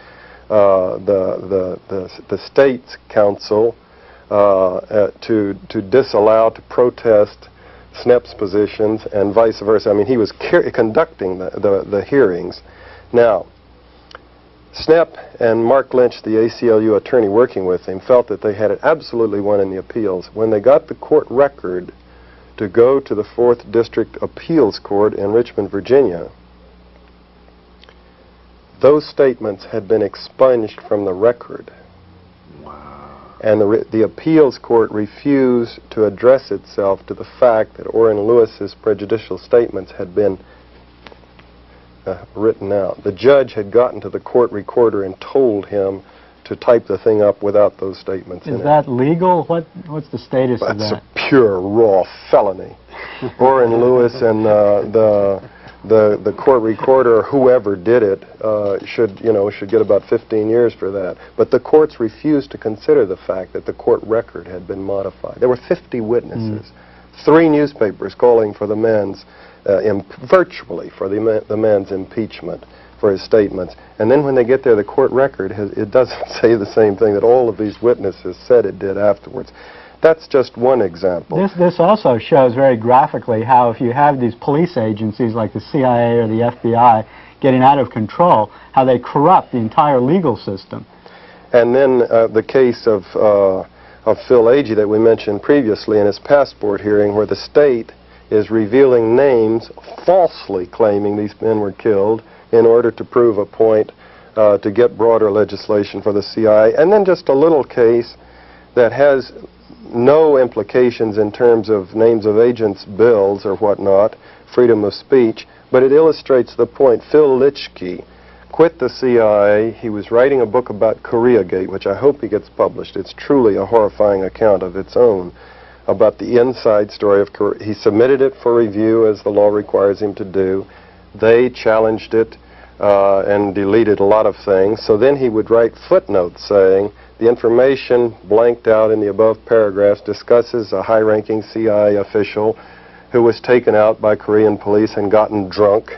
the state's counsel to disallow, to protest Snepp's positions and vice versa. I mean, he was conducting the hearings. Now, Snepp and Mark Lynch, the ACLU attorney working with him, felt that they had it absolutely won in the appeals. When they got the court record to go to the 4th District Appeals Court in Richmond, Virginia, those statements had been expunged from the record. Wow. And the appeals court refused to address itself to the fact that Orrin Lewis's prejudicial statements had been written out. The judge had gotten to the court recorder and told him to type the thing up without those statements in it. Is that legal? What's the status of that? That's a pure, raw felony. Orrin Lewis and the court recorder, or whoever did it, should get about 15 years for that. But the courts refused to consider the fact that the court record had been modified. There were 50 witnesses, 3 newspapers calling for the man's, virtually for the man's impeachment for his statements. And then when they get there, the court record, it doesn't say the same thing that all of these witnesses said it did afterwards. That's just one example. This also shows very graphically how if you have these police agencies like the CIA or the FBI getting out of control, how they corrupt the entire legal system. And then the case of Phil Agee that we mentioned previously in his passport hearing, where the state is revealing names, falsely claiming these men were killed in order to prove a point to get broader legislation for the CIA. And then just a little case that has no implications in terms of names of agents' bills or whatnot, freedom of speech, but it illustrates the point. Phil Litchke quit the CIA. He was writing a book about Koreagate, which I hope he gets published. It's truly a horrifying account of its own about the inside story of Korea. He submitted it for review, as the law requires him to do. They challenged it and deleted a lot of things. So then he would write footnotes saying, the information blanked out in the above paragraphs discusses a high-ranking CIA official who was taken out by Korean police and gotten drunk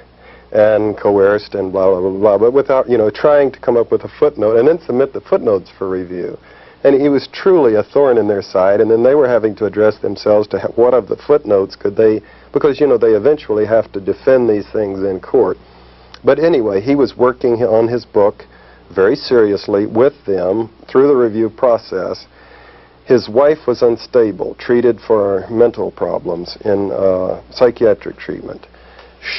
and coerced and blah, blah, blah, blah, but without, trying to come up with a footnote and then submit the footnotes for review. And he was truly a thorn in their side, and then they were having to address themselves to what of the footnotes could they, because, they eventually have to defend these things in court. But anyway, he was working on his book very seriously with them through the review process. His wife was unstable, treated for mental problems in psychiatric treatment.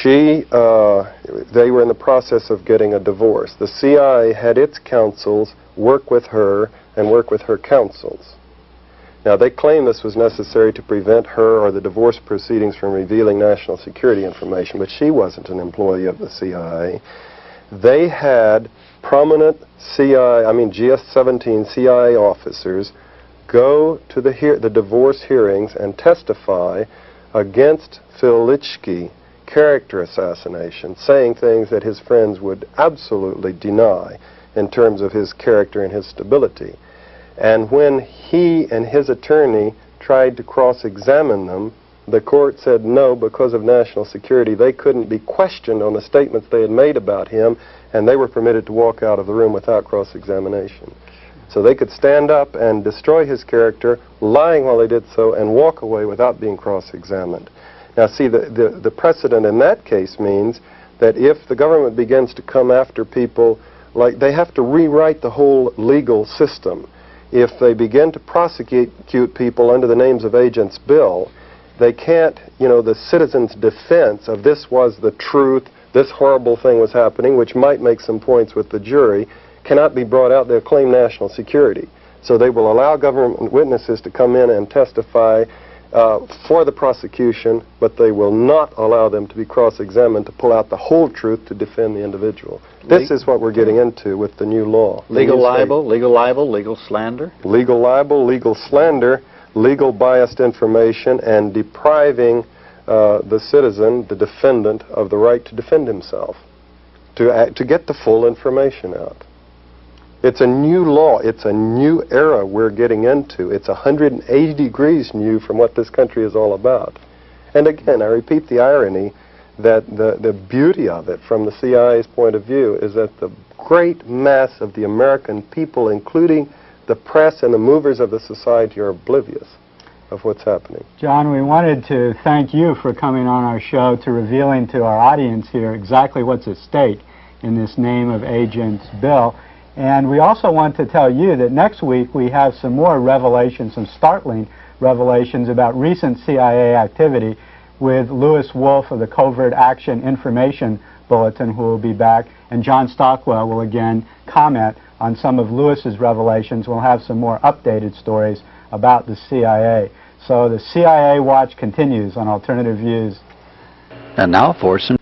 They were in the process of getting a divorce. The CIA had its counsels work with her and work with her counsels. Now, they claim this was necessary to prevent her or the divorce proceedings from revealing national security information, but she wasn't an employee of the CIA. They had prominent GS-17 CIA officers go to the divorce hearings and testify against Phil Litchke, character assassination, saying things that his friends would absolutely deny in terms of his character and his stability. And when he and his attorney tried to cross-examine them, the court said no, because of national security. They couldn't be questioned on the statements they had made about him, and they were permitted to walk out of the room without cross-examination. So they could stand up and destroy his character, lying while they did so, and walk away without being cross-examined. Now see, the precedent in that case means that if the government begins to come after people, like, they have to rewrite the whole legal system. If they begin to prosecute people under the names of Agents Bill, they can't, the citizens' defense of this was the truth, this horrible thing was happening, which might make some points with the jury, cannot be brought out. They'll claim national security. So they will allow government witnesses to come in and testify for the prosecution, but they will not allow them to be cross-examined to pull out the whole truth to defend the individual. This is what we're getting into with the new law. Legal libel, legal slander? Legal libel, legal slander, legal biased information, and depriving the citizen, the defendant, of the right to defend himself, to get the full information out. It's a new law. It's a new era we're getting into. It's 180 degrees new from what this country is all about. And again, I repeat the irony that the beauty of it from the CIA's point of view is that the great mass of the American people, including the press and the movers of the society, are oblivious of what's happening. John, we wanted to thank you for coming on our show, to revealing to our audience here exactly what's at stake in this name of Agents Bill. And we also want to tell you that next week we have some more revelations, some startling revelations about recent CIA activity with Lewis Wolf of the Covert Action Information Bulletin, who will be back, and John Stockwell will again comment on some of Lewis's revelations. We'll have some more updated stories about the CIA. So the CIA watch continues on Alternative Views. And now for some...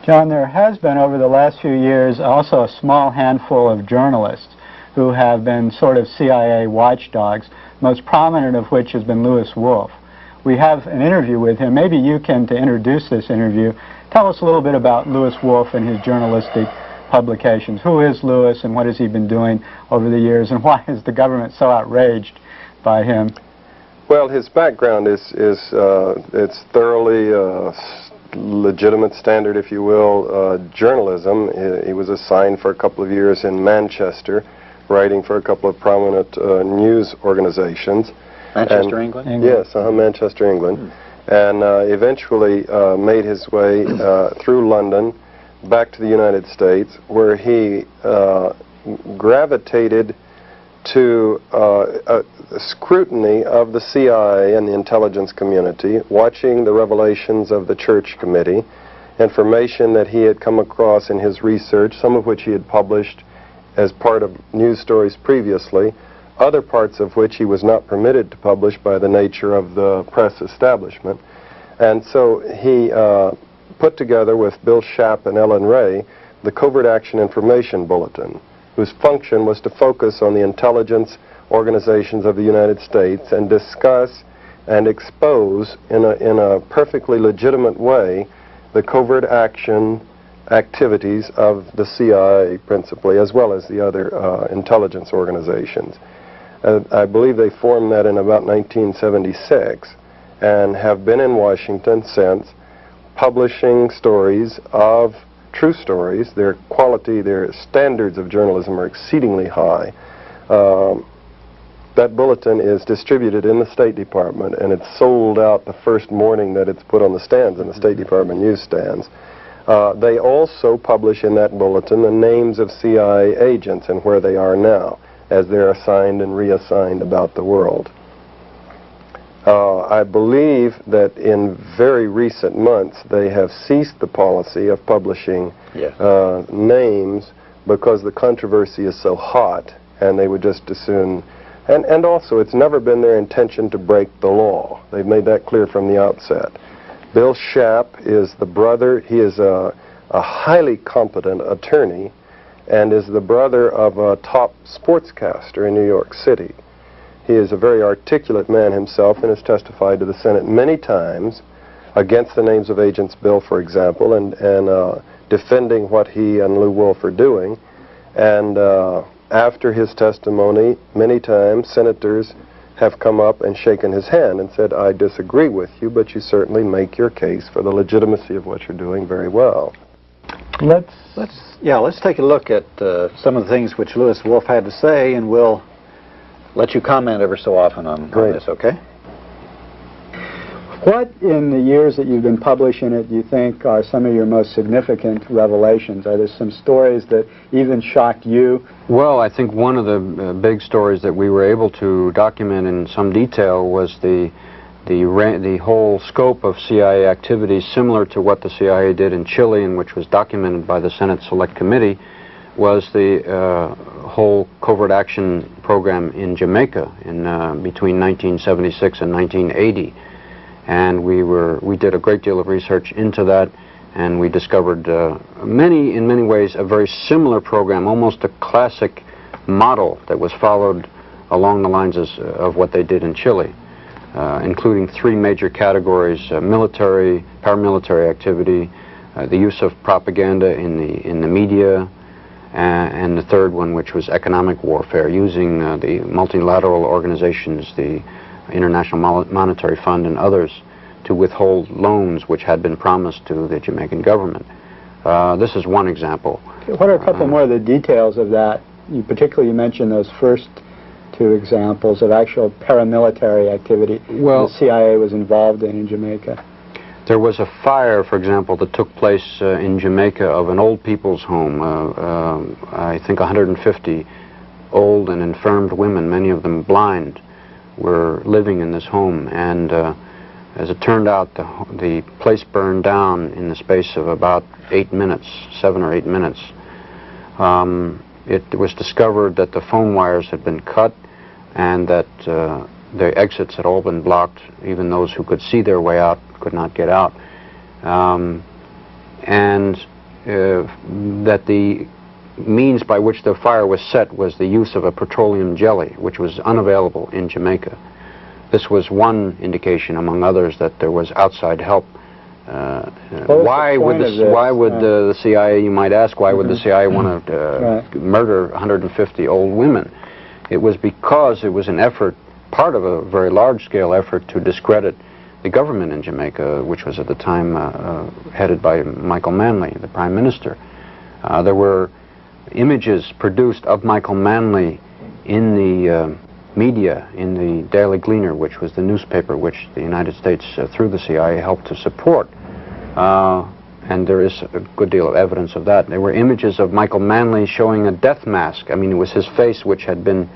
John, there has been over the last few years also a small handful of journalists who have been sort of CIA watchdogs, most prominent of which has been Lewis Wolf. We have an interview with him. Maybe you can, to introduce this interview, tell us a little bit about Lewis Wolf and his journalistic publications. Who is Lewis, and what has he been doing over the years, and why is the government so outraged by him? Well, his background is it's thoroughly legitimate, standard, if you will, journalism. He was assigned for a couple of years in Manchester, writing for a couple of prominent news organizations. Manchester, England? Yes, Manchester, England. And eventually made his way through London back to the United States, where he gravitated to scrutiny of the CIA and the intelligence community, watching the revelations of the Church Committee, information that he had come across in his research, some of which he had published as part of news stories previously, other parts of which he was not permitted to publish by the nature of the press establishment. And so he put together with Bill Schaap and Ellen Ray the Covert Action Information Bulletin, whose function was to focus on the intelligence organizations of the United States and discuss and expose in a perfectly legitimate way the covert action activities of the CIA principally, as well as the other intelligence organizations. I believe they formed that in about 1976 and have been in Washington since, publishing stories of true stories. Their quality, their standards of journalism are exceedingly high. That bulletin is distributed in the State Department, and it's sold out the first morning that it's put on the stands in the State Department newsstands. They also publish in that bulletin the names of CIA agents and where they are now, as they're assigned and reassigned about the world. I believe that in very recent months they have ceased the policy of publishing names because the controversy is so hot, and they would just as soon... And also, it's never been their intention to break the law. They've made that clear from the outset. Bill Schaap is the brother. He is a highly competent attorney and is the brother of a top sportscaster in New York City. He is a very articulate man himself and has testified to the Senate many times against the names of Agents Bill, for example, and defending what he and Lew Wolf are doing. And after his testimony, many times senators have come up and shaken his hand and said, I disagree with you, but you certainly make your case for the legitimacy of what you're doing very well. Let's take a look at some of the things which Louis Wolff had to say, and we'll let you comment ever so often on this, okay? What, in the years that you've been publishing it, do you think are some of your most significant revelations? Are there some stories that even shocked you? Well, I think one of the big stories that we were able to document in some detail was the whole scope of CIA activities similar to what the CIA did in Chile, and which was documented by the Senate Select Committee, was the whole covert action program in Jamaica in between 1976 and 1980. And we did a great deal of research into that, and we discovered in many ways a very similar program, almost a classic model that was followed along the lines of what they did in Chile, including three major categories: military, paramilitary activity, the use of propaganda in the media, and the third one, which was economic warfare, using the multilateral organizations, the International Monetary Fund and others, to withhold loans which had been promised to the Jamaican government. This is one example. What are a couple more of the details of that? You mentioned those first two examples of actual paramilitary activity the CIA was involved in Jamaica. There was a fire, for example, that took place in Jamaica of an old people's home. I think 150 old and infirmed women, many of them blind, were living in this home, and as it turned out, the place burned down in the space of about 8 minutes, 7 or 8 minutes. It was discovered that the phone wires had been cut and that the exits had all been blocked. Even those who could see their way out could not get out. And that the means by which the fire was set was the use of a petroleum jelly, which was unavailable in Jamaica. This was one indication, among others, that there was outside help. Why would the CIA, you might ask, why would the CIA want to murder 150 old women? It was because it was an effort, part of a very large-scale effort to discredit the government in Jamaica, which was at the time headed by Michael Manley, the Prime Minister. There were images produced of Michael Manley in the media, in the Daily Gleaner, which was the newspaper which the United States, through the CIA, helped to support. And there is a good deal of evidence of that. There were images of Michael Manley showing a death mask. I mean, it was his face which had been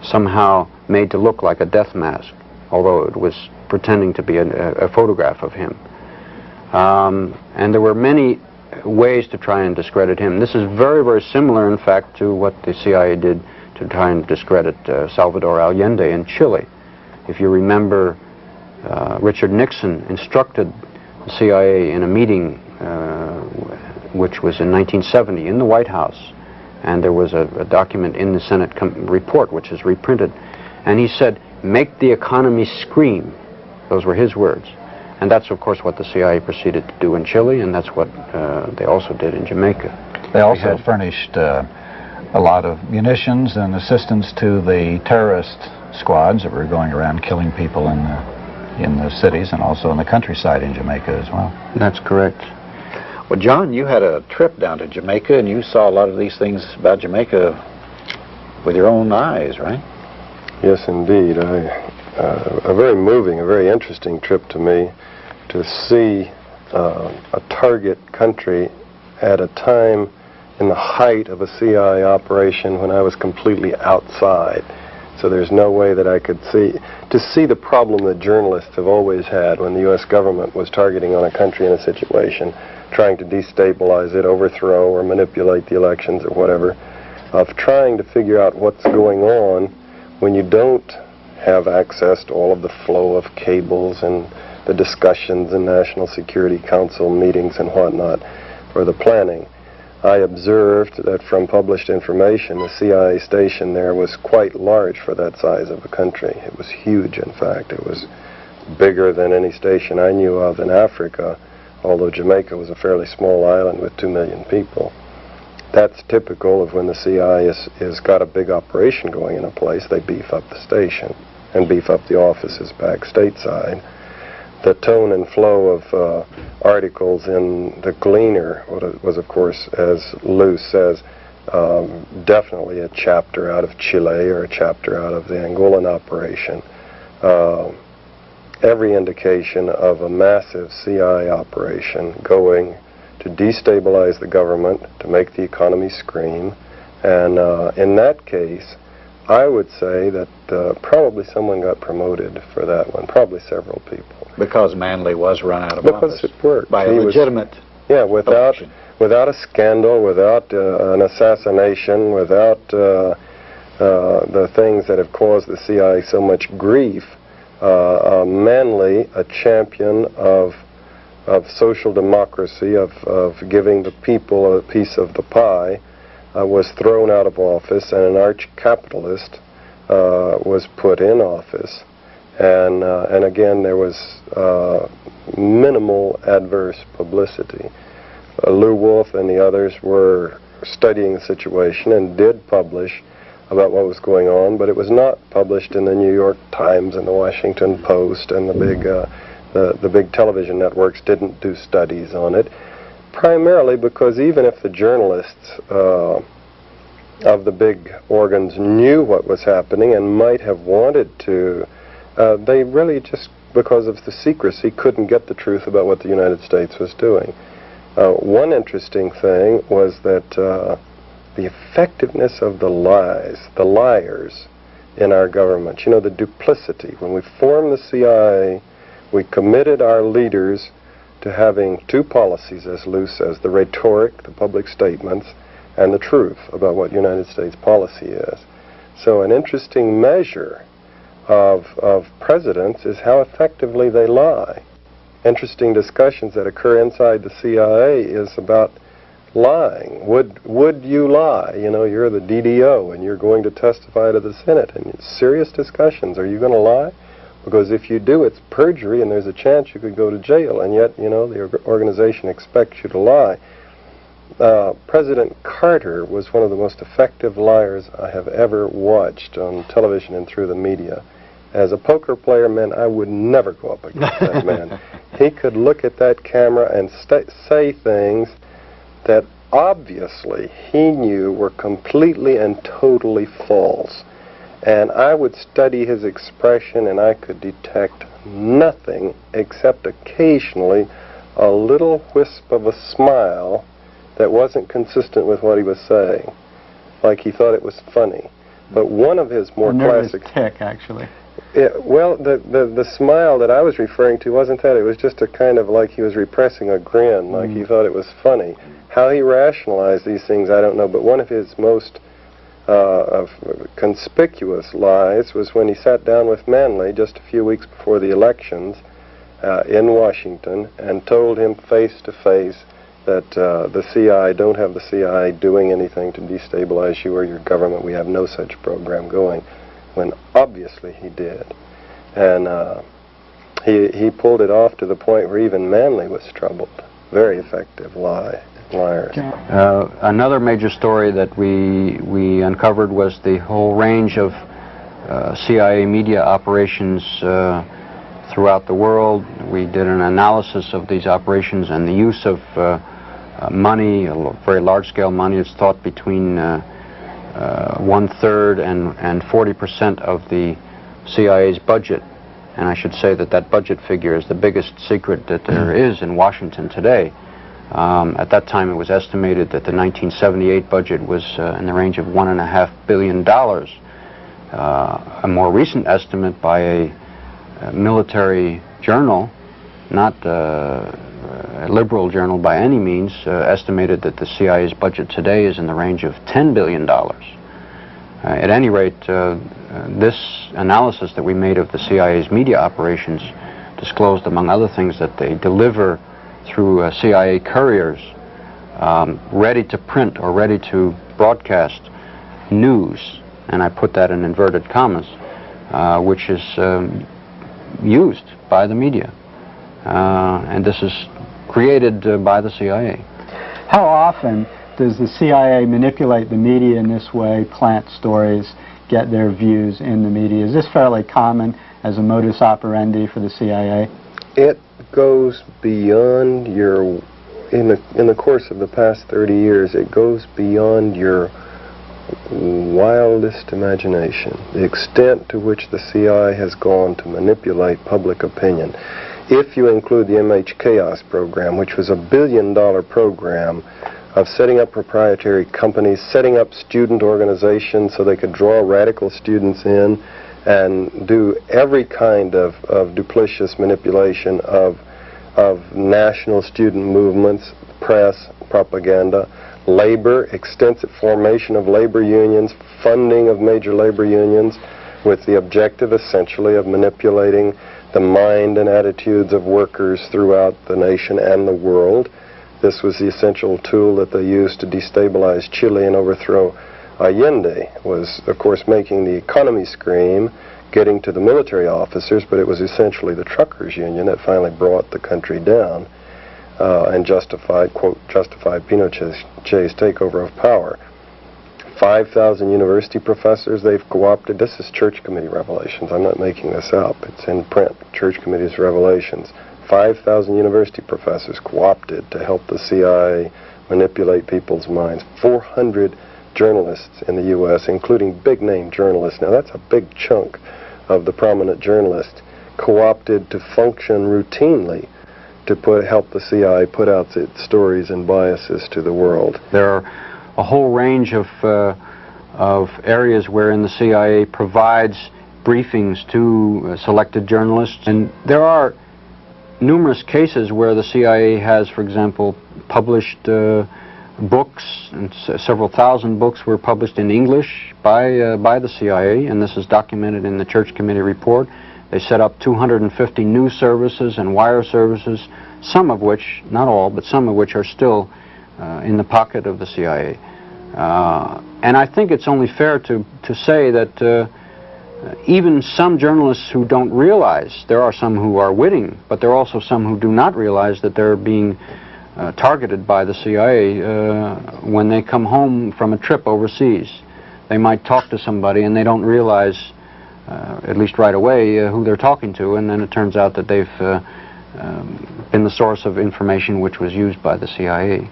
somehow made to look like a death mask, although it was pretending to be a photograph of him. And there were many ways to try and discredit him. This is very, very similar, in fact, to what the CIA did to try and discredit Salvador Allende in Chile. If you remember, Richard Nixon instructed the CIA in a meeting which was in 1970 in the White House, and there was a document in the Senate report which is reprinted, and he said, "Make the economy scream." Those were his words. And that's, of course, what the CIA proceeded to do in Chile, and that's what they also did in Jamaica. They also furnished a lot of munitions and assistance to the terrorist squads that were going around killing people in the cities and also in the countryside in Jamaica as well. That's correct. Well, John, you had a trip down to Jamaica, and you saw a lot of these things about Jamaica with your own eyes, right? Yes, indeed. A very moving, a very interesting trip to me, to see a target country at a time in the height of a CIA operation when I was completely outside. So there's no way that I could see the problem that journalists have always had when the U.S. government was targeting on a country in a situation, trying to destabilize it, overthrow or manipulate the elections or whatever, of trying to figure out what's going on when you don't have access to all of the flow of cables and the discussions in National Security Council meetings and whatnot for the planning. I observed that from published information, the CIA station there was quite large for that size of a country. It was huge, in fact. It was bigger than any station I knew of in Africa, although Jamaica was a fairly small island with 2 million people. That's typical of when the CIA is got a big operation going in a place. They beef up the station and beef up the offices back stateside. The tone and flow of articles in the Gleaner was, of course, as Lou says, definitely a chapter out of Chile or a chapter out of the Angolan operation. Every indication of a massive CIA operation going to destabilize the government, to make the economy scream. And in that case, I would say that probably someone got promoted for that one, probably several people. Because Manley was run out of office. Because it worked. By a legitimate election. Without a scandal, without an assassination, without the things that have caused the CIA so much grief, Manley, a champion of social democracy, of giving the people a piece of the pie, was thrown out of office, and an arch-capitalist was put in office. And again, there was minimal adverse publicity. Lew Wolf and the others were studying the situation and did publish about what was going on, but it was not published in the New York Times and the Washington Post, and the big television networks didn't do studies on it, primarily because even if the journalists of the big organs knew what was happening and might have wanted to, they really just, because of the secrecy, couldn't get the truth about what the United States was doing. One interesting thing was that the effectiveness of the liars in our government, you know, the duplicity. When we formed the CIA, we committed our leaders to having two policies, as Lou says, the rhetoric, the public statements, and the truth about what United States policy is. So an interesting measure of presidents is how effectively they lie. Interesting discussions that occur inside the CIA is about lying. Would you lie? You know, you're the DDO and you're going to testify to the Senate, and serious discussions. Are you going to lie? Because if you do, it's perjury and there's a chance you could go to jail, and yet, you know, the organization expects you to lie. President Carter was one of the most effective liars I have ever watched on television and through the media. As a poker player, man, I would never go up against that man. He could look at that camera and say things that obviously he knew were completely and totally false. And I would study his expression, and I could detect nothing except occasionally a little wisp of a smile that wasn't consistent with what he was saying, like he thought it was funny. But one of his more classic tick, actually. Yeah, well, the smile that I was referring to wasn't that. It was just a kind of like he was repressing a grin, like he thought it was funny. How he rationalized these things, I don't know, but one of his most conspicuous lies was when he sat down with Manley just a few weeks before the elections in Washington and told him face to face that the CIA, don't have the CIA doing anything to destabilize you or your government. We have no such program going, when obviously he did. And he pulled it off to the point where even Manley was troubled. Very effective liars. Another major story that we uncovered was the whole range of CIA media operations throughout the world. We did an analysis of these operations and the use of money, very large-scale money. It's thought between 1/3 and 40% of the CIA's budget. And I should say that that budget figure is the biggest secret that there is in Washington today. At that time, it was estimated that the 1978 budget was in the range of $1.5 billion. A more recent estimate by a military journal, not a liberal journal by any means, estimated that the CIA's budget today is in the range of $10 billion. At any rate, this analysis that we made of the CIA's media operations disclosed, among other things, that they deliver through CIA couriers ready to print or ready to broadcast news, and I put that in inverted commas, which is used by the media. And this is created by the CIA. How often Does the CIA manipulate the media in this way, plant stories, get their views in the media? Is this fairly common as a modus operandi for the CIA? It goes beyond your, in the course of the past 30 years, it goes beyond your wildest imagination, the extent to which the CIA has gone to manipulate public opinion. If you include the MH Chaos program, which was $1 billion program of setting up proprietary companies, setting up student organizations so they could draw radical students in and do every kind of duplicitous manipulation of national student movements, press, propaganda, labor, extensive formation of labor unions, funding of major labor unions, with the objective essentially of manipulating the mind and attitudes of workers throughout the nation and the world. This was the essential tool that they used to destabilize Chile and overthrow Allende. Was, of course, making the economy scream, getting to the military officers, but it was essentially the truckers' union that finally brought the country down and justified, quote, justified Pinochet's takeover of power. 5,000 university professors they've co-opted. This is Church Committee revelations. I'm not making this up. It's in print. Church Committee's revelations. 5,000 university professors co-opted to help the CIA manipulate people's minds. 400 journalists in the U.S., including big-name journalists. Now, that's a big chunk of the prominent journalists co-opted to function routinely to help the CIA put out its stories and biases to the world. There are a whole range of areas wherein the CIA provides briefings to selected journalists, and there are numerous cases where the CIA has, for example, published books, and several thousand books were published in English by the CIA, and this is documented in the Church Committee report. They set up 250 news services and wire services, some of which, not all, but some of which are still in the pocket of the CIA. And I think it's only fair to say that even some journalists who don't realize, there are some who are witting, but there are also some who do not realize that they're being targeted by the CIA when they come home from a trip overseas. They might talk to somebody and they don't realize, at least right away, who they're talking to, and then it turns out that they've been the source of information which was used by the CIA.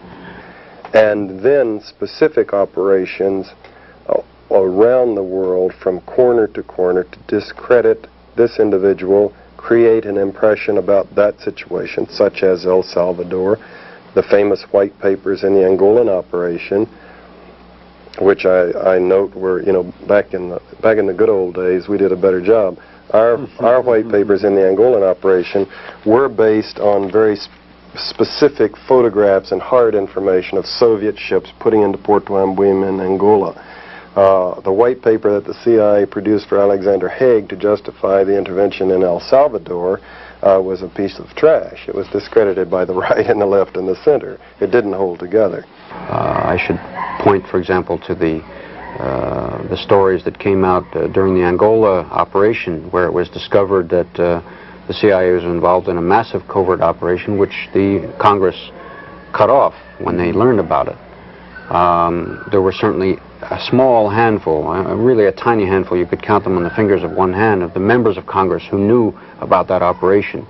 And then specific operations around the world from corner to corner to discredit this individual, create an impression about that situation, such as El Salvador, the famous white papers in the Angolan operation, which I note were, you know, back in the good old days, we did a better job. Our white papers in the Angolan operation were based on very specific photographs and hard information of Soviet ships putting into Porto Ambuim in Angola. The white paper that the CIA produced for Alexander Haig to justify the intervention in El Salvador was a piece of trash. It was discredited by the right and the left and the center. It didn't hold together. I should point, for example, to the stories that came out during the Angola operation, where it was discovered that the CIA was involved in a massive covert operation, which the Congress cut off when they learned about it. There were certainly a small handful, really a tiny handful, you could count them on the fingers of one hand, of the members of Congress who knew about that operation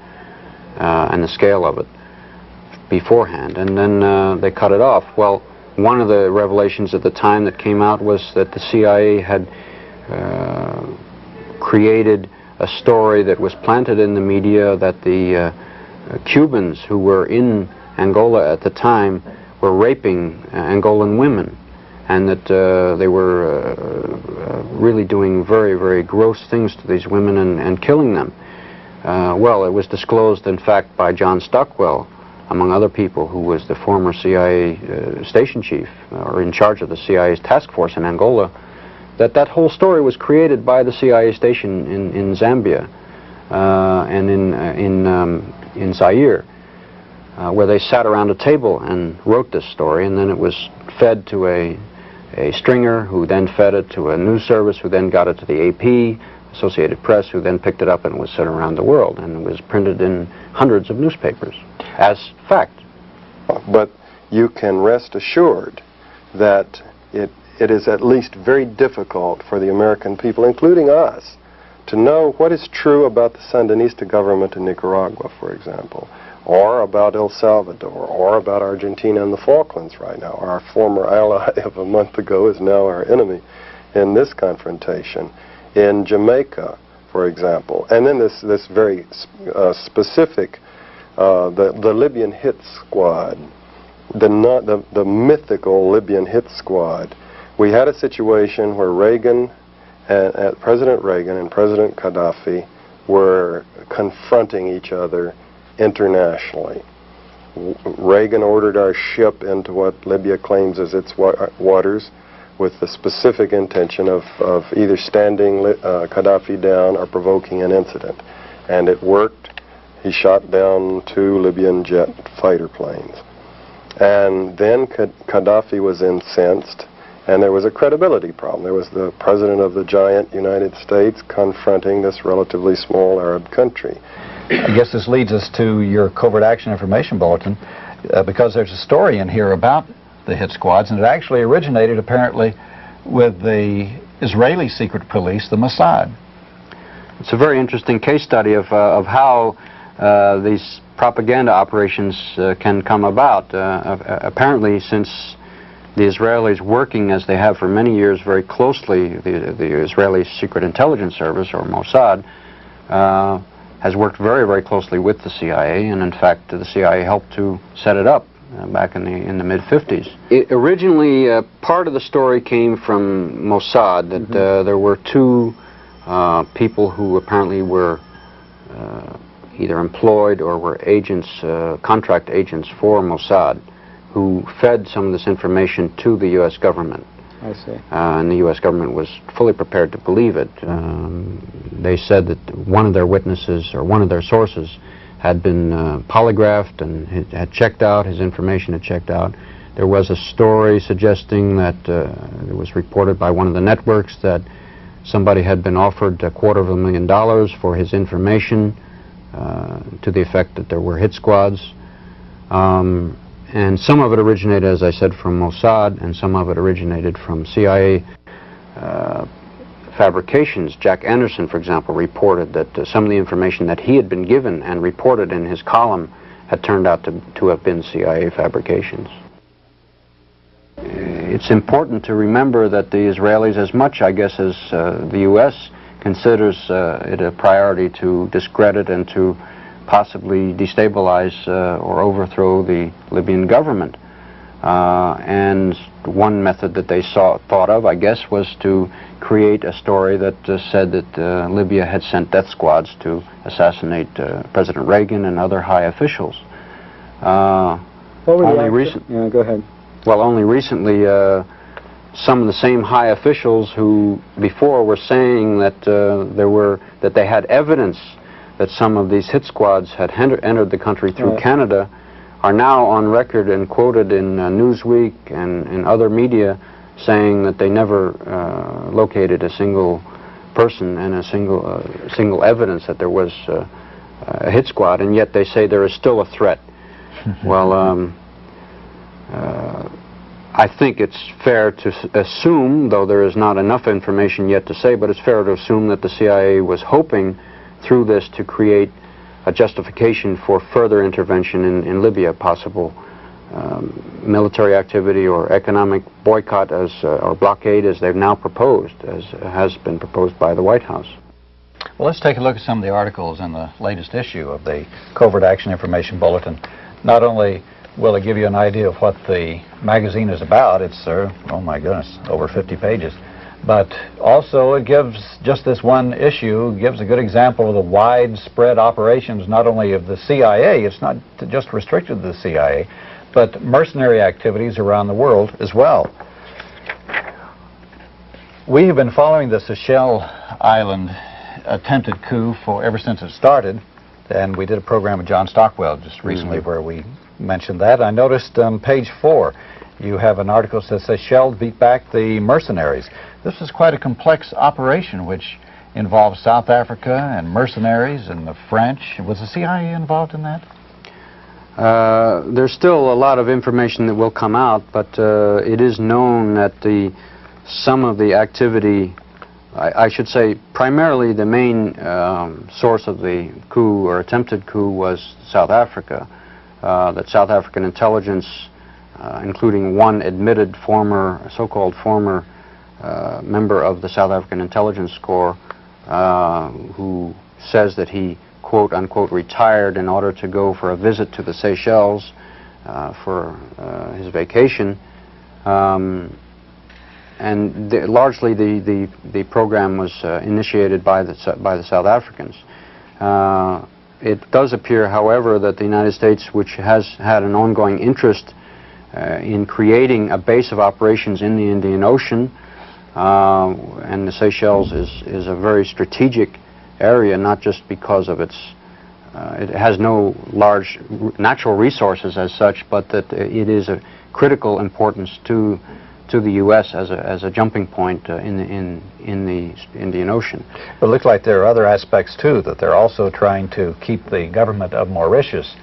and the scale of it beforehand, and then they cut it off. Well, one of the revelations at the time that came out was that the CIA had created a story that was planted in the media that the Cubans who were in Angola at the time were raping Angolan women, and that they were really doing very, very gross things to these women and killing them. Well, it was disclosed, in fact, by John Stockwell, among other people, who was the former CIA station chief, or in charge of the CIA's task force in Angola, that that whole story was created by the CIA station in Zambia and in Zaire, where they sat around a table and wrote this story, and then it was fed to a stringer, who then fed it to a news service, who then got it to the AP, Associated Press, who then picked it up, and it was sent around the world, and it was printed in hundreds of newspapers as fact. But you can rest assured that it is at least very difficult for the American people, including us, to know what is true about the Sandinista government in Nicaragua, for example, or about El Salvador, or about Argentina and the Falklands right now. Our former ally of a month ago is now our enemy in this confrontation. In Jamaica, for example, and then this very specific, the Libyan hit squad, the mythical Libyan hit squad. We had a situation where President Reagan and President Gaddafi were confronting each other internationally. Reagan ordered our ship into what Libya claims as its waters with the specific intention of either standing Gaddafi down or provoking an incident. And it worked. He shot down 2 Libyan jet fighter planes. And then Gaddafi was incensed, and there was a credibility problem. There was the president of the giant United States confronting this relatively small Arab country. I guess this leads us to your Covert Action Information Bulletin, because there's a story in here about the hit squads, and it actually originated apparently with the Israeli secret police, the Mossad. It's a very interesting case study of how these propaganda operations can come about. Apparently, since the Israelis, working as they have for many years very closely, the Israeli Secret Intelligence Service, or Mossad, has worked very, very closely with the CIA, and in fact the CIA helped to set it up back in the mid-50s. Originally, part of the story came from Mossad, that there were 2 people who apparently were either employed or were agents, contract agents for Mossad, who fed some of this information to the U.S. government. I see. And the U.S. government was fully prepared to believe it. They said that one of their witnesses, or one of their sources, had been polygraphed and had checked out, his information had checked out. There was a story suggesting that it was reported by one of the networks that somebody had been offered $250,000 for his information, to the effect that there were hit squads. And some of it originated, as I said, from Mossad, and some of it originated from CIA fabrications. Jack Anderson, for example, reported that some of the information that he had been given and reported in his column had turned out to have been CIA fabrications. It's important to remember that the Israelis, as much, I guess, as the U.S., considers it a priority to discredit and to possibly destabilize or overthrow the Libyan government. And one method that they thought of, I guess, was to create a story that said that Libya had sent death squads to assassinate President Reagan and other high officials. What were yeah, go ahead. Well, only recently, some of the same high officials who before were saying that they had evidence that some of these hit squads had entered the country through Canada are now on record and quoted in Newsweek and in other media saying that they never located a single person and a single evidence that there was a hit squad, and yet they say there is still a threat. Well, I think it's fair to assume, though there is not enough information yet to say, but it's fair to assume that the CIA was hoping through this to create a justification for further intervention in Libya, possible military activity or economic boycott or blockade, as they've now proposed, as has been proposed by the White House. Well, let's take a look at some of the articles in the latest issue of the Covert Action Information Bulletin. Not only will it give you an idea of what the magazine is about, it's, oh my goodness, over 50 pages, but also it gives, just this one issue, gives a good example of the widespread operations not only of the CIA, it's not just restricted to the CIA, but mercenary activities around the world as well. We have been following the Seychelles Island attempted coup ever since it started, and we did a program with John Stockwell just recently where we mentioned that. I noticed on page 4 you have an article that says Seychelles beat back the mercenaries. This is quite a complex operation which involves South Africa and mercenaries and the French. Was the CIA involved in that? There's still a lot of information that will come out, but it is known that some of the activity, I should say primarily the main source of the coup or attempted coup was South Africa. That South African intelligence, including one admitted so-called former member of the South African Intelligence Corps, who says that he quote-unquote retired in order to go for a visit to the Seychelles for his vacation. And largely the program was initiated by the South Africans. It does appear, however, that the United States, which has had an ongoing interest in creating a base of operations in the Indian Ocean, and the Seychelles is a very strategic area, not just because of it has no large natural resources as such, but that it is a critical importance to the U.S. as a jumping point in the Indian Ocean. But it looks like there are other aspects too, that they're also trying to keep the government of Mauritius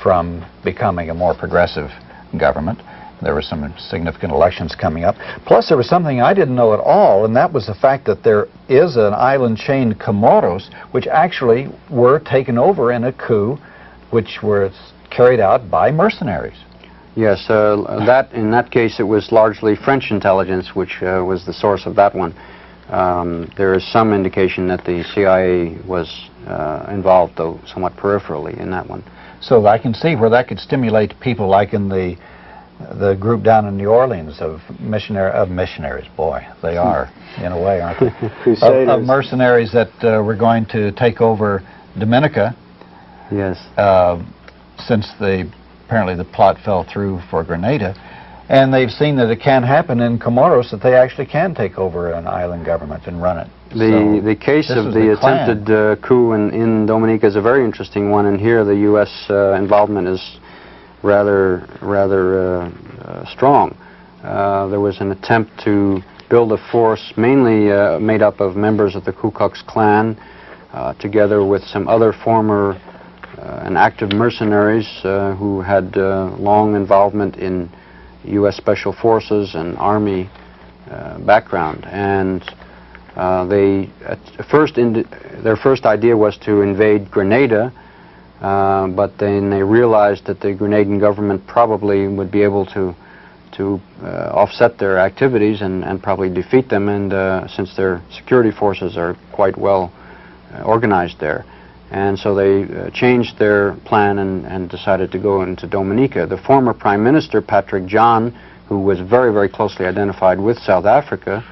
from becoming a more progressive government. There were some significant elections coming up. Plus there was something I didn't know at all, and that was the fact that there is an island chain, Comoros, which actually were taken over in a coup which was carried out by mercenaries. Yes, in that case it was largely French intelligence which was the source of that one. There is some indication that the CIA was involved, though somewhat peripherally, in that one. So I can see where that could stimulate people like in the group down in New Orleans of missionaries. Boy, they are, in a way, aren't they? of mercenaries that were going to take over Dominica. Yes. Since apparently the plot fell through for Grenada, and they've seen that it can happen in Comoros, that they actually can take over an island government and run it. The case of the attempted coup in Dominica is a very interesting one, and here the U.S. Involvement is rather strong. There was an attempt to build a force mainly made up of members of the Ku Klux Klan, together with some other former and active mercenaries who had long involvement in U.S. Special Forces and Army background. And their first idea was to invade Grenada, but then they realized that the Grenadian government probably would be able to offset their activities and probably defeat them, and since their security forces are quite well organized there. And so they changed their plan and decided to go into Dominica. The former Prime Minister, Patrick John, who was very, very closely identified with South Africa,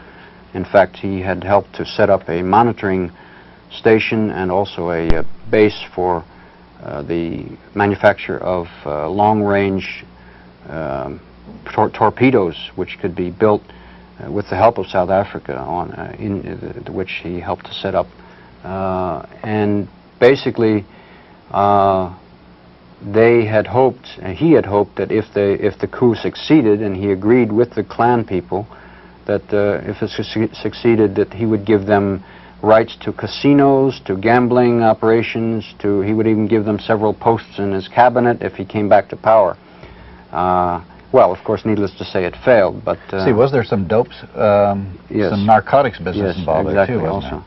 in fact, he had helped to set up a monitoring station and also a base for the manufacture of long-range torpedoes, which could be built with the help of South Africa, which he helped to set up. And basically, he had hoped that if the coup succeeded, and he agreed with the Klan people, that if it succeeded, that he would give them rights to casinos, to gambling operations, he would even give them several posts in his cabinet if he came back to power. Well, of course, needless to say, it failed. But see, was there some dopes, yes, some narcotics business involved exactly, there too, wasn't also.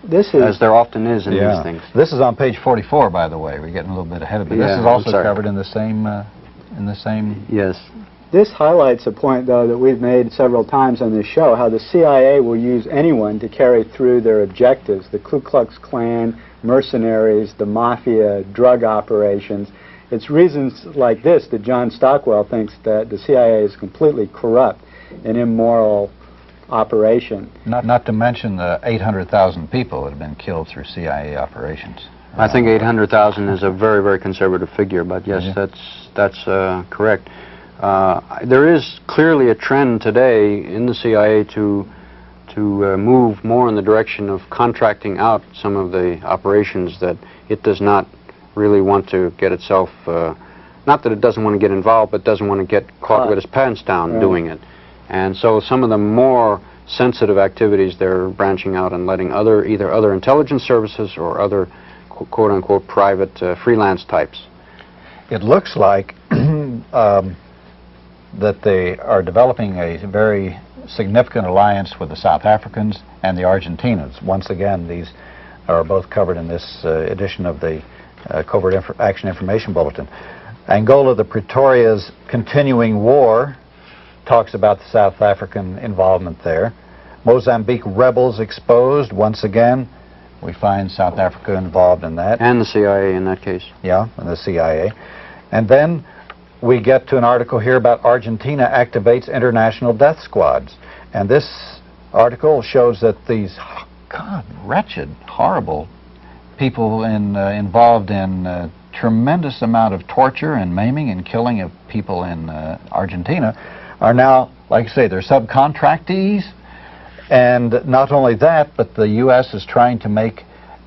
There? As there often is in these things. This is on page 44, by the way. We're getting a little bit ahead of it. Yeah, this is also covered in the same. Yes. This highlights a point, though, that we've made several times on this show, how the CIA will use anyone to carry through their objectives. The Ku Klux Klan, mercenaries, the mafia, drug operations. It's reasons like this that John Stockwell thinks that the CIA is completely corrupt and immoral operation. Not to mention the 800,000 people that have been killed through CIA operations. I think 800,000 is a very, very conservative figure, but yes, that's correct. There is clearly a trend today in the CIA to move more in the direction of contracting out some of the operations that it does not really want to get itself, not that it doesn't want to get involved, but doesn't want to get caught with its pants down doing it. And so some of the more sensitive activities they're branching out and letting either other intelligence services or other quote-unquote private freelance types. it looks like that they are developing a very significant alliance with the South Africans and the Argentinians. Once again, these are both covered in this edition of the Covert Action Information Bulletin. Angola, the Pretoria's continuing war, talks about the South African involvement there. Mozambique rebels exposed. Once again, we find South Africa involved in that. And the CIA in that case. Yeah, and the CIA. And then we get to an article here about Argentina activates international death squads. And this article shows that these, God, wretched, horrible people involved in tremendous amount of torture and maiming and killing of people in Argentina are now, like I say, they're subcontractees. And not only that, but the U.S. is trying to make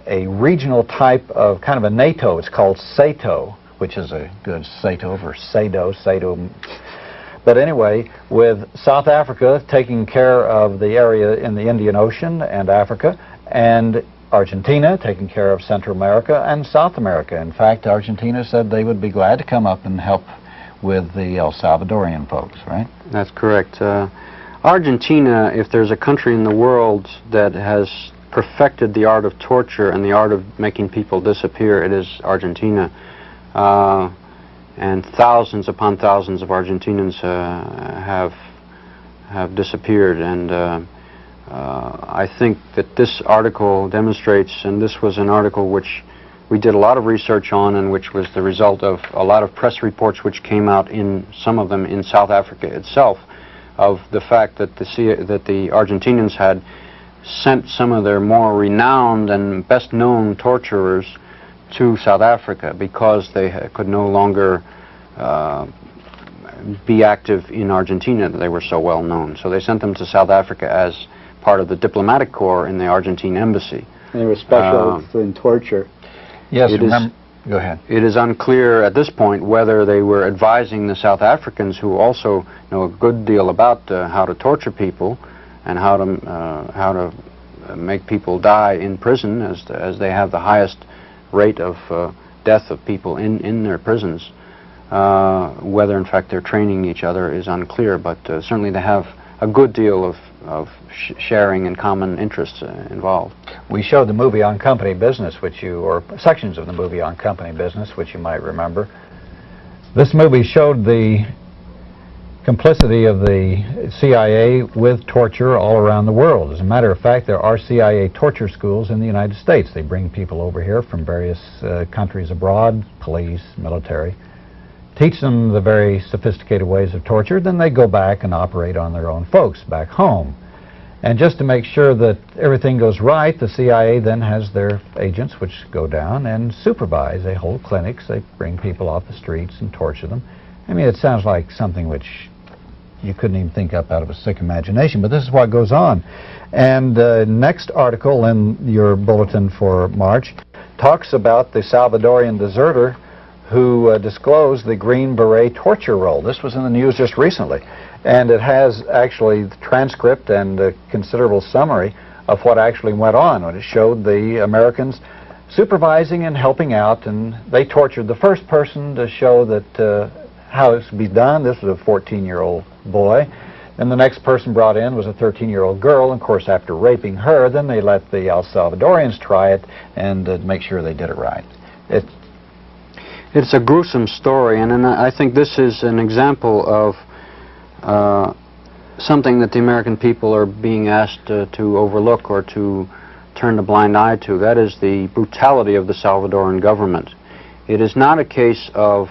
a regional type of kind of a NATO. It's called SATO, which is a good SATO for SATO. But anyway, with South Africa taking care of the area in the Indian Ocean and Africa, and Argentina taking care of Central America and South America. In fact, Argentina said they would be glad to come up and help with the El Salvadorian folks, right? That's correct. Argentina, if there's a country in the world that has perfected the art of torture and the art of making people disappear, it is Argentina. And thousands upon thousands of Argentinians have disappeared. And I think that this article demonstrates, and this was an article which we did a lot of research on, and which was the result of a lot of press reports which came out, in some of them in South Africa itself, of the fact that the Argentinians had sent some of their more renowned and best known torturers to South Africa because they could no longer be active in Argentina. They were so well known. So they sent them to South Africa as part of the diplomatic corps in the Argentine embassy. And they were specialists in torture. Yes, go ahead. It is unclear at this point whether they were advising the South Africans, who also know a good deal about how to torture people and how to make people die in prison, as they have the highest rate of death of people in their prisons. Whether in fact they're training each other is unclear, but certainly they have a good deal of sharing and common interests involved. We showed the movie on company business, or sections of the movie on company business, which you might remember. This movie showed the complicity of the CIA with torture all around the world. As a matter of fact, there are CIA torture schools in the United States. They bring people over here from various countries abroad, police, military, teach them the very sophisticated ways of torture, then they go back and operate on their own folks back home. And just to make sure that everything goes right, the CIA then has their agents which go down and supervise. They hold clinics, they bring people off the streets and torture them. I mean, it sounds like something which you couldn't even think up out of a sick imagination, but this is what goes on. And next article in your bulletin for March talks about the Salvadorian deserter who disclosed the Green Beret torture roll. This was in the news just recently, and it has actually the transcript and a considerable summary of what actually went on when it showed the Americans supervising and helping out, and they tortured the first person to show that how it should be done. This was a 14-year-old boy, and the next person brought in was a 13-year-old girl, and of course after raping her, then they let the El Salvadorians try it and make sure they did it right. It's a gruesome story, and I think this is an example of something that the American people are being asked to overlook or to turn a blind eye to. That is the brutality of the Salvadoran government. It is not a case of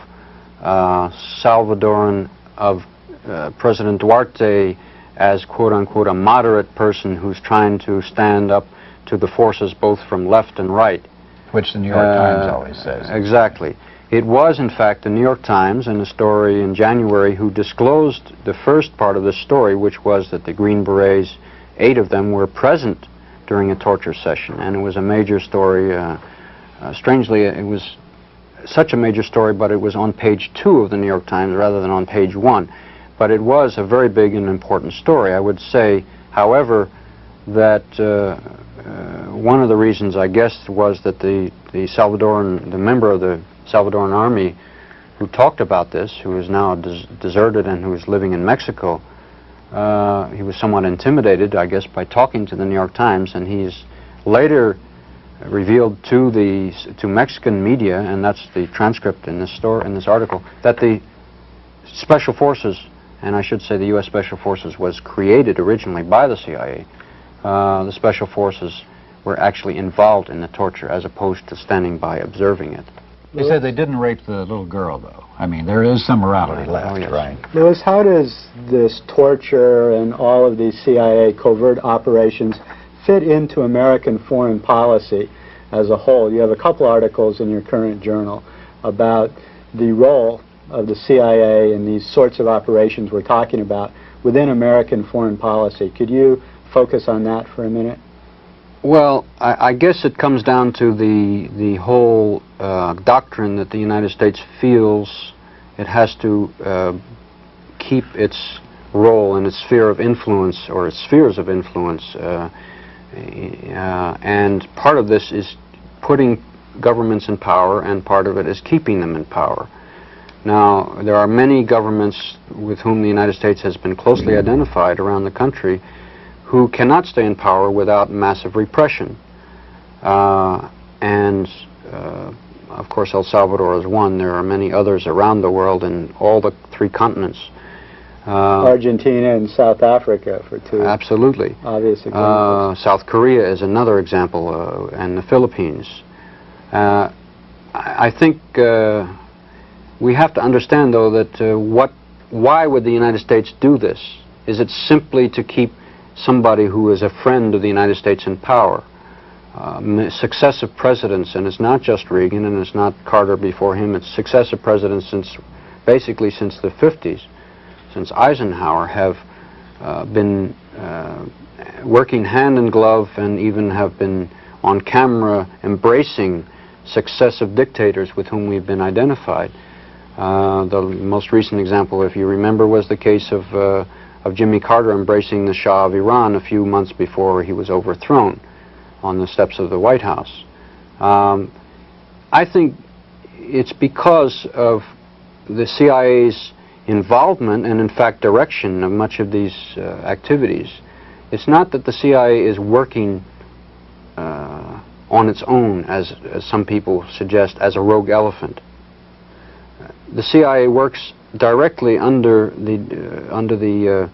President Duarte as quote-unquote a moderate person who's trying to stand up to the forces both from left and right. Which the New York Times always says. Exactly. It was, in fact, the New York Times in a story in January who disclosed the first part of the story, which was that the Green Berets, 8 of them, were present during a torture session. And it was a major story. Strangely, it was such a major story, but it was on page 2 of the New York Times rather than on page 1. But it was a very big and important story. I would say, however, that one of the reasons, I guess, was that the member of the Salvadoran army who talked about this, who is now deserted and who is living in Mexico, he was somewhat intimidated, I guess, by talking to the New York Times, and he's later revealed to Mexican media, and that's the transcript in this article, that the Special Forces, and I should say the U.S. Special Forces, was created originally by the CIA. The Special Forces were actually involved in the torture as opposed to standing by observing it. They said they didn't rape the little girl, though. I mean, there is some morality left, oh, yes. right? Louis, how does this torture and all of these CIA covert operations fit into American foreign policy as a whole? You have a couple articles in your current journal about the role of the CIA in these sorts of operations we're talking about within American foreign policy. Could you focus on that for a minute? Well, I guess it comes down to the whole doctrine that the United States feels it has to keep its role and its sphere of influence, or its spheres of influence, and part of this is putting governments in power, and part of it is keeping them in power. Now, there are many governments with whom the United States has been closely identified around the country who cannot stay in power without massive repression. Of course, El Salvador is one. There are many others around the world in all the 3 continents. Argentina and South Africa for 2 absolutely obvious examples. South Korea is another example, and the Philippines. I think we have to understand, though, that why would the United States do this? Is it simply to keep somebody who is a friend of the United States in power? Successive presidents, and it's not just Reagan and it's not Carter before him, it's successive presidents basically since the 50s, since Eisenhower, have been working hand in glove and even have been on camera embracing successive dictators with whom we've been identified. The most recent example, if you remember, was the case of Jimmy Carter embracing the Shah of Iran a few months before he was overthrown on the steps of the White House. I think it's because of the CIA's involvement and, in fact, direction of much of these activities. It's not that the CIA is working on its own, as some people suggest, as a rogue elephant. The CIA works directly under the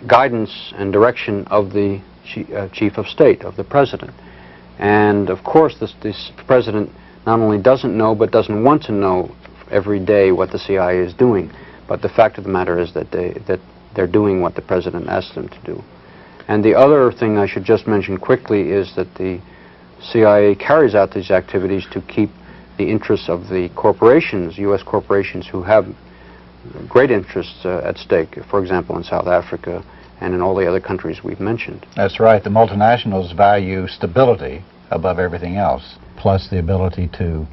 guidance and direction of the Chief of State, of the President. And of course this President not only doesn't know, but doesn't want to know every day what the CIA is doing. But the fact of the matter is that they're doing what the President asked them to do. And the other thing I should just mention quickly is that the CIA carries out these activities to keep the interests of the corporations, U.S. corporations, who have great interests at stake, for example, in South Africa and in all the other countries we've mentioned. That's right. The multinationals value stability above everything else, plus the ability to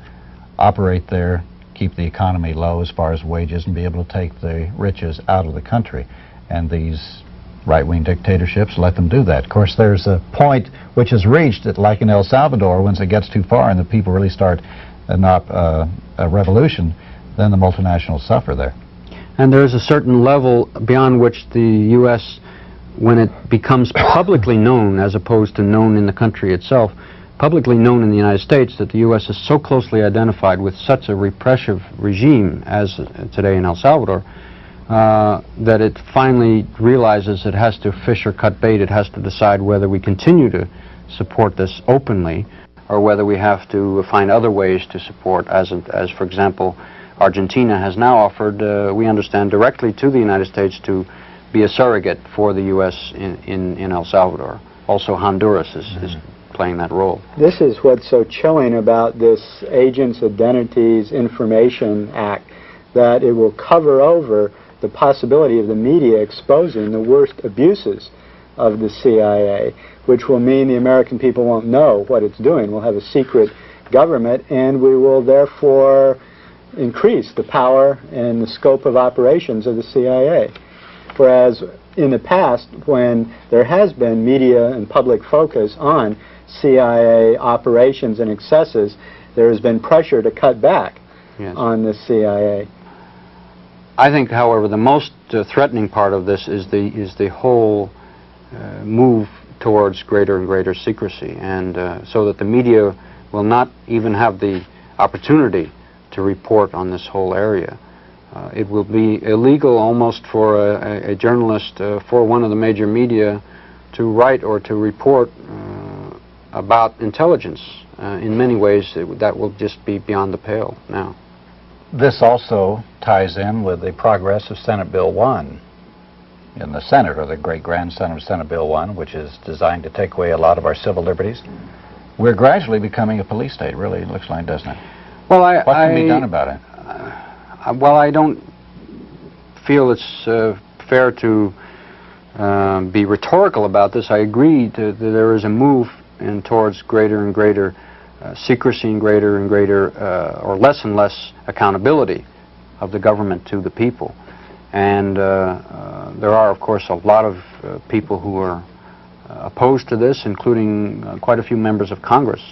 operate there, keep the economy low as far as wages, and be able to take the riches out of the country. And these right-wing dictatorships let them do that. Of course, there's a point which is reached, that, like in El Salvador, once it gets too far and the people really start a revolution, then the multinationals suffer there. And there's a certain level beyond which the U.S., when it becomes publicly known, as opposed to known in the country itself, publicly known in the United States, that the U.S. is so closely identified with such a repressive regime as today in El Salvador, that it finally realizes it has to fish or cut bait. It has to decide whether we continue to support this openly, or whether we have to find other ways to support, as for example, Argentina has now offered, we understand, directly to the United States to be a surrogate for the U.S. in El Salvador. Also Honduras is playing that role. This is what's so chilling about this Agents Identities Information Act, that it will cover over the possibility of the media exposing the worst abuses of the CIA, which will mean the American people won't know what it's doing. We'll have a secret government, and we will therefore increase the power and the scope of operations of the CIA. Whereas in the past, when there has been media and public focus on CIA operations and excesses, there has been pressure to cut back Yes. on the CIA. I think, however, the most threatening part of this is the whole move towards greater and greater secrecy, and so that the media will not even have the opportunity to report on this whole area. It will be illegal almost for a journalist for one of the major media to write or to report about intelligence. In many ways, that will just be beyond the pale now. This also ties in with the progress of Senate Bill 1 in the Senate, or the great-grandson of Senate Bill 1, which is designed to take away a lot of our civil liberties. We're gradually becoming a police state, really, it looks like, doesn't it? Well, what can be done about it? Well, I don't feel it's fair to be rhetorical about this. I agree that there is a move towards greater and greater secrecy and greater or less and less accountability of the government to the people. And there are, of course, a lot of people who are opposed to this, including quite a few members of Congress.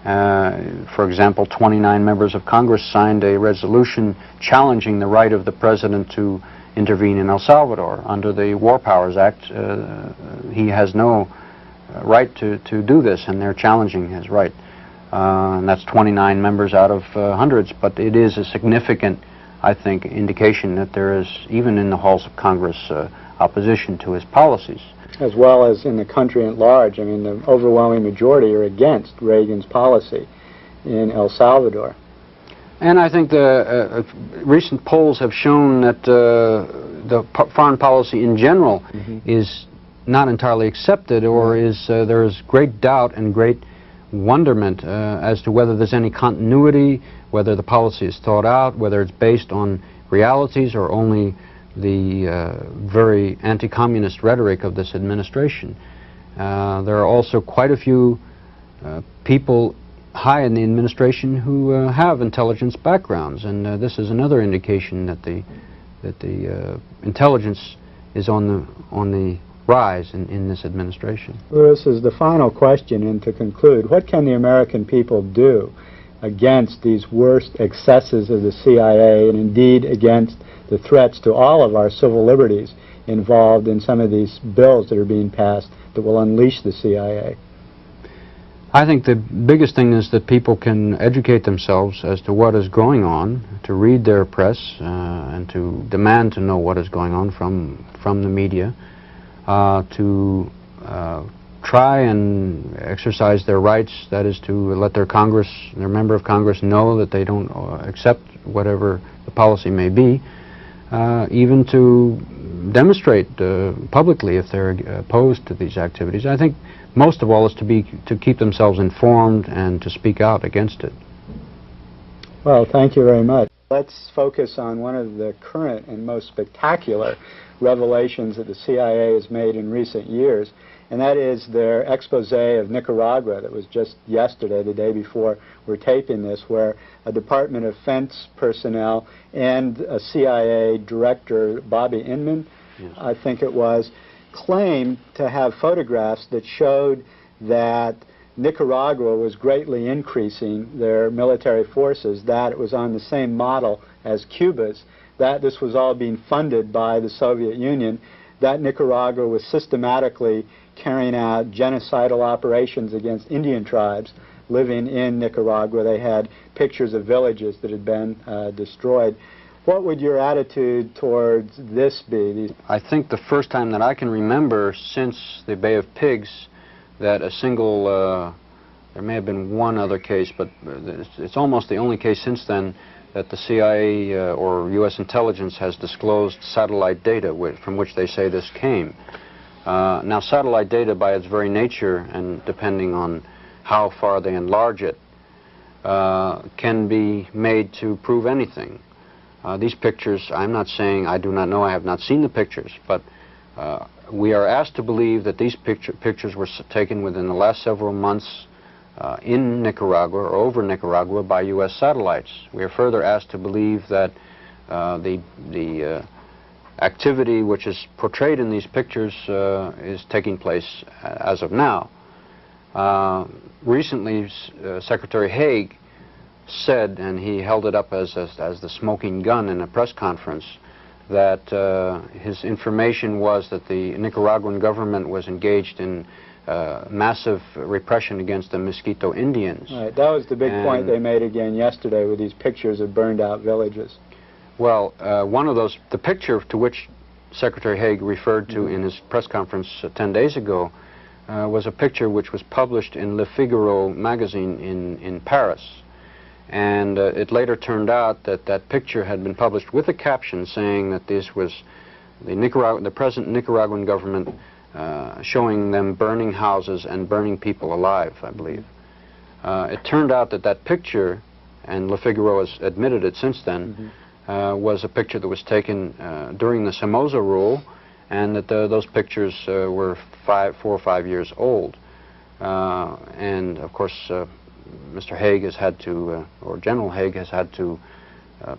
For example, 29 members of Congress signed a resolution challenging the right of the President to intervene in El Salvador. Under the War Powers Act, he has no right to do this, and they're challenging his right. And that's 29 members out of hundreds, but it is a significant, I think, indication that there is, even in the halls of Congress, opposition to his policies. As well as in the country at large. I mean, the overwhelming majority are against Reagan's policy in El Salvador. And I think the recent polls have shown that the foreign policy in general is not entirely accepted, or there is great doubt and great wonderment as to whether there's any continuity, whether the policy is thought out, whether it's based on realities or only the very anti-communist rhetoric of this administration. There are also quite a few people high in the administration who have intelligence backgrounds, and this is another indication that the intelligence is on the rise in this administration. Louis, as the final question, and to conclude, what can the American people do against these worst excesses of the CIA, and indeed against the threats to all of our civil liberties involved in some of these bills that are being passed that will unleash the CIA? I think the biggest thing is that people can educate themselves as to what is going on, to read their press, and to demand to know what is going on from the media, to try and exercise their rights, that is to let their member of Congress know that they don't accept whatever the policy may be, even to demonstrate publicly if they're opposed to these activities. I think most of all is to keep themselves informed and to speak out against it. Well, thank you very much. Let's focus on one of the current and most spectacular revelations that the CIA has made in recent years, and that is their expose of Nicaragua that was just yesterday, the day before we're taping this, where a Department of Defense personnel and a CIA director, Bobby Inman, yes, I think it was, claimed to have photographs that showed that Nicaragua was greatly increasing their military forces, that it was on the same model as Cuba's, that this was all being funded by the Soviet Union, that Nicaragua was systematically carrying out genocidal operations against Indian tribes living in Nicaragua. They had pictures of villages that had been destroyed. What would your attitude towards this be? I think the first time that I can remember since the Bay of Pigs that a single, there may have been one other case, but it's almost the only case since then that the CIA or U.S. intelligence has disclosed satellite data from which they say this came. Now, satellite data by its very nature, and depending on how far they enlarge it, can be made to prove anything. These pictures, I'm not saying, I do not know, I have not seen the pictures, but we are asked to believe that these pictures were taken within the last several months in Nicaragua or over Nicaragua by U.S. satellites. We are further asked to believe that the activity which is portrayed in these pictures is taking place as of now. Recently, Secretary Haig said, and he held it up as the smoking gun in a press conference, that his information was that the Nicaraguan government was engaged in massive repression against the Mosquito Indians. Right, that was the big point they made again yesterday with these pictures of burned out villages. Well, one of those, the picture to which Secretary Haig referred to in his press conference 10 days ago was a picture which was published in Le Figaro magazine in Paris. And it later turned out that that picture had been published with a caption saying that this was the present Nicaraguan government showing them burning houses and burning people alive, I believe. It turned out that that picture, and Le Figaro has admitted it since then, was a picture that was taken during the Somoza rule, and that those pictures were 4 or 5 years old. And of course, Mr. Haig has had to, or General Haig has had to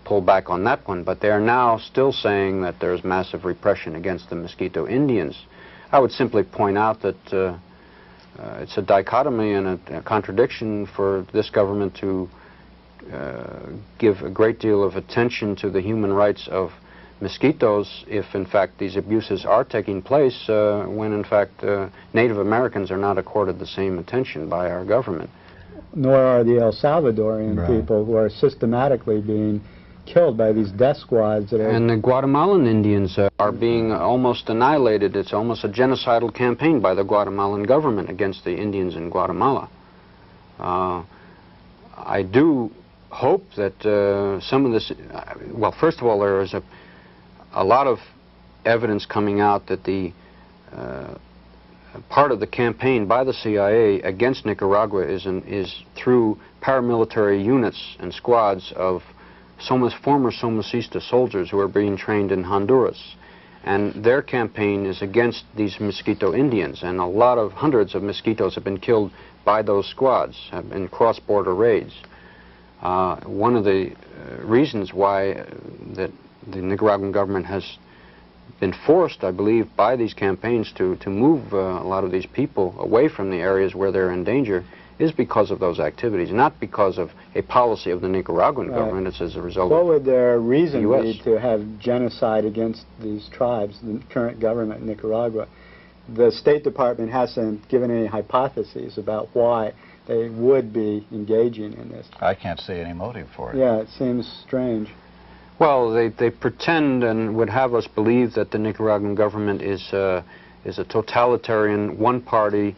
pull back on that one, but they are now still saying that there's massive repression against the Mosquito Indians. I would simply point out that it's a dichotomy and a contradiction for this government to give a great deal of attention to the human rights of mosquitoes if in fact these abuses are taking place when in fact Native Americans are not accorded the same attention by our government. Nor are the El Salvadorian people who are systematically being killed by these death squads that are... And the Guatemalan Indians are being almost annihilated. It's almost a genocidal campaign by the Guatemalan government against the Indians in Guatemala. I do hope that some of this... well, first of all, there is a lot of evidence coming out that the part of the campaign by the CIA against Nicaragua is through paramilitary units and squads of former Somocista soldiers who are being trained in Honduras. And their campaign is against these Mosquito Indians, and a lot of hundreds of mosquitoes have been killed by those squads in cross-border raids. One of the reasons why that the Nicaraguan government has been forced, I believe, by these campaigns to move a lot of these people away from the areas where they're in danger is because of those activities, not because of a policy of the Nicaraguan government. It's as a result What of would their reason the US. be to have genocide against these tribes, the current government in Nicaragua? The State Department hasn't given any hypotheses about why they would be engaging in this. I can't see any motive for it. Yeah, it seems strange. Well, they pretend and would have us believe that the Nicaraguan government is a totalitarian, one-party,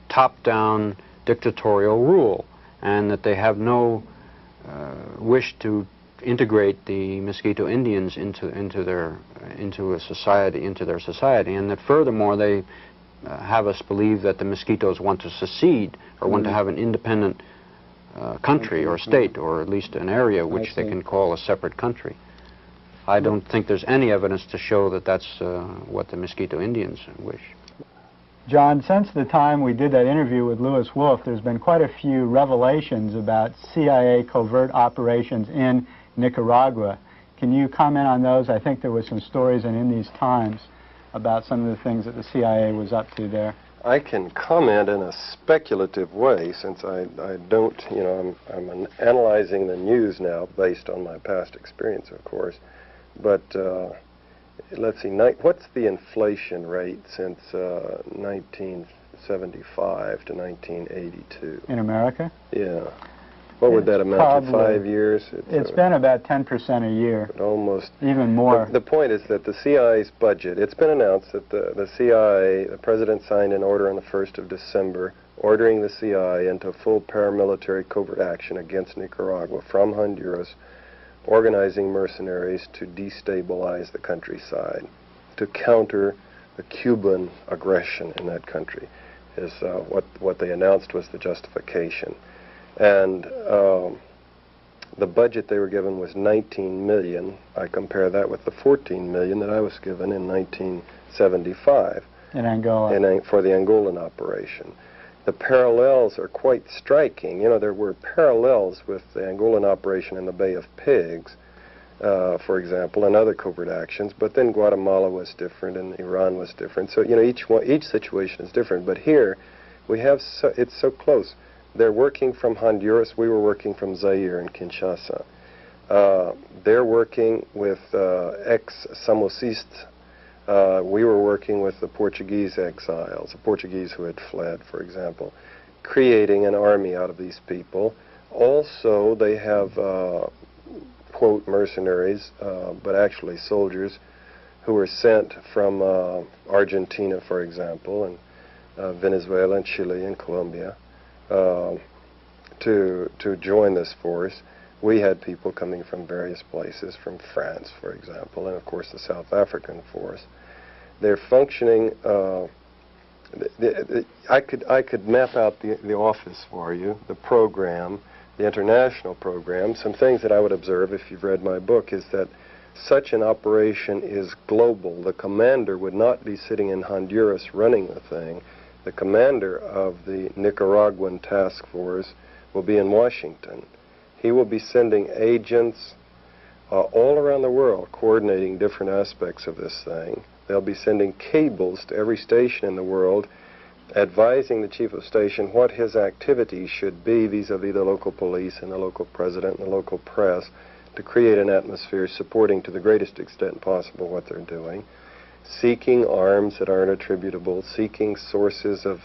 top-down dictatorial rule, and that they have no wish to integrate the Mosquito Indians into their society, and that furthermore they have us believe that the Mosquitoes want to secede or want to have an independent country or state, or at least an area which they can call a separate country. I don't think there's any evidence to show that that's what the Mosquito Indians wish. John, since the time we did that interview with Lewis Wolf, there's been quite a few revelations about CIA covert operations in Nicaragua. Can you comment on those? I think there were some stories in these times about some of the things that the CIA was up to there. I can comment in a speculative way, since I don't, you know, I'm analyzing the news now based on my past experience, of course. But let's see, what's the inflation rate since 1975 to 1982? In America? Yeah. What would that amount to, 5 years? It's been about 10% a year. Almost. Even more. The point is that the CIA's budget, it's been announced that the CIA, the President signed an order on the 1st of December ordering the CIA into full paramilitary covert action against Nicaragua from Honduras, organizing mercenaries to destabilize the countryside, to counter the Cuban aggression in that country, is what they announced was the justification. And the budget they were given was $19 million. I compare that with the $14 million that I was given in 1975 in Angola for the Angolan operation. The parallels are quite striking. You know, there were parallels with the Angolan operation in the Bay of Pigs, for example, and other covert actions. But then Guatemala was different, and Iran was different. So you know, each situation is different. But here, we have it's so close. They're working from Honduras. We were working from Zaire and Kinshasa. They're working with ex-Samocistes. We were working with the Portuguese exiles, the Portuguese who had fled, for example, creating an army out of these people. Also, they have, quote, mercenaries, but actually soldiers who were sent from Argentina, for example, and Venezuela and Chile and Colombia to join this force. We had people coming from various places, from France, for example, and of course the South African force. They're functioning. I could map out the office for you, the program, the international program. Some things that I would observe if you've read my book is that such an operation is global. The commander would not be sitting in Honduras running the thing. The commander of the Nicaraguan task force will be in Washington. He will be sending agents all around the world coordinating different aspects of this thing. They'll be sending cables to every station in the world advising the chief of station what his activities should be vis-a-vis the local police and the local president and the local press to create an atmosphere supporting to the greatest extent possible what they're doing, seeking arms that aren't attributable, seeking sources of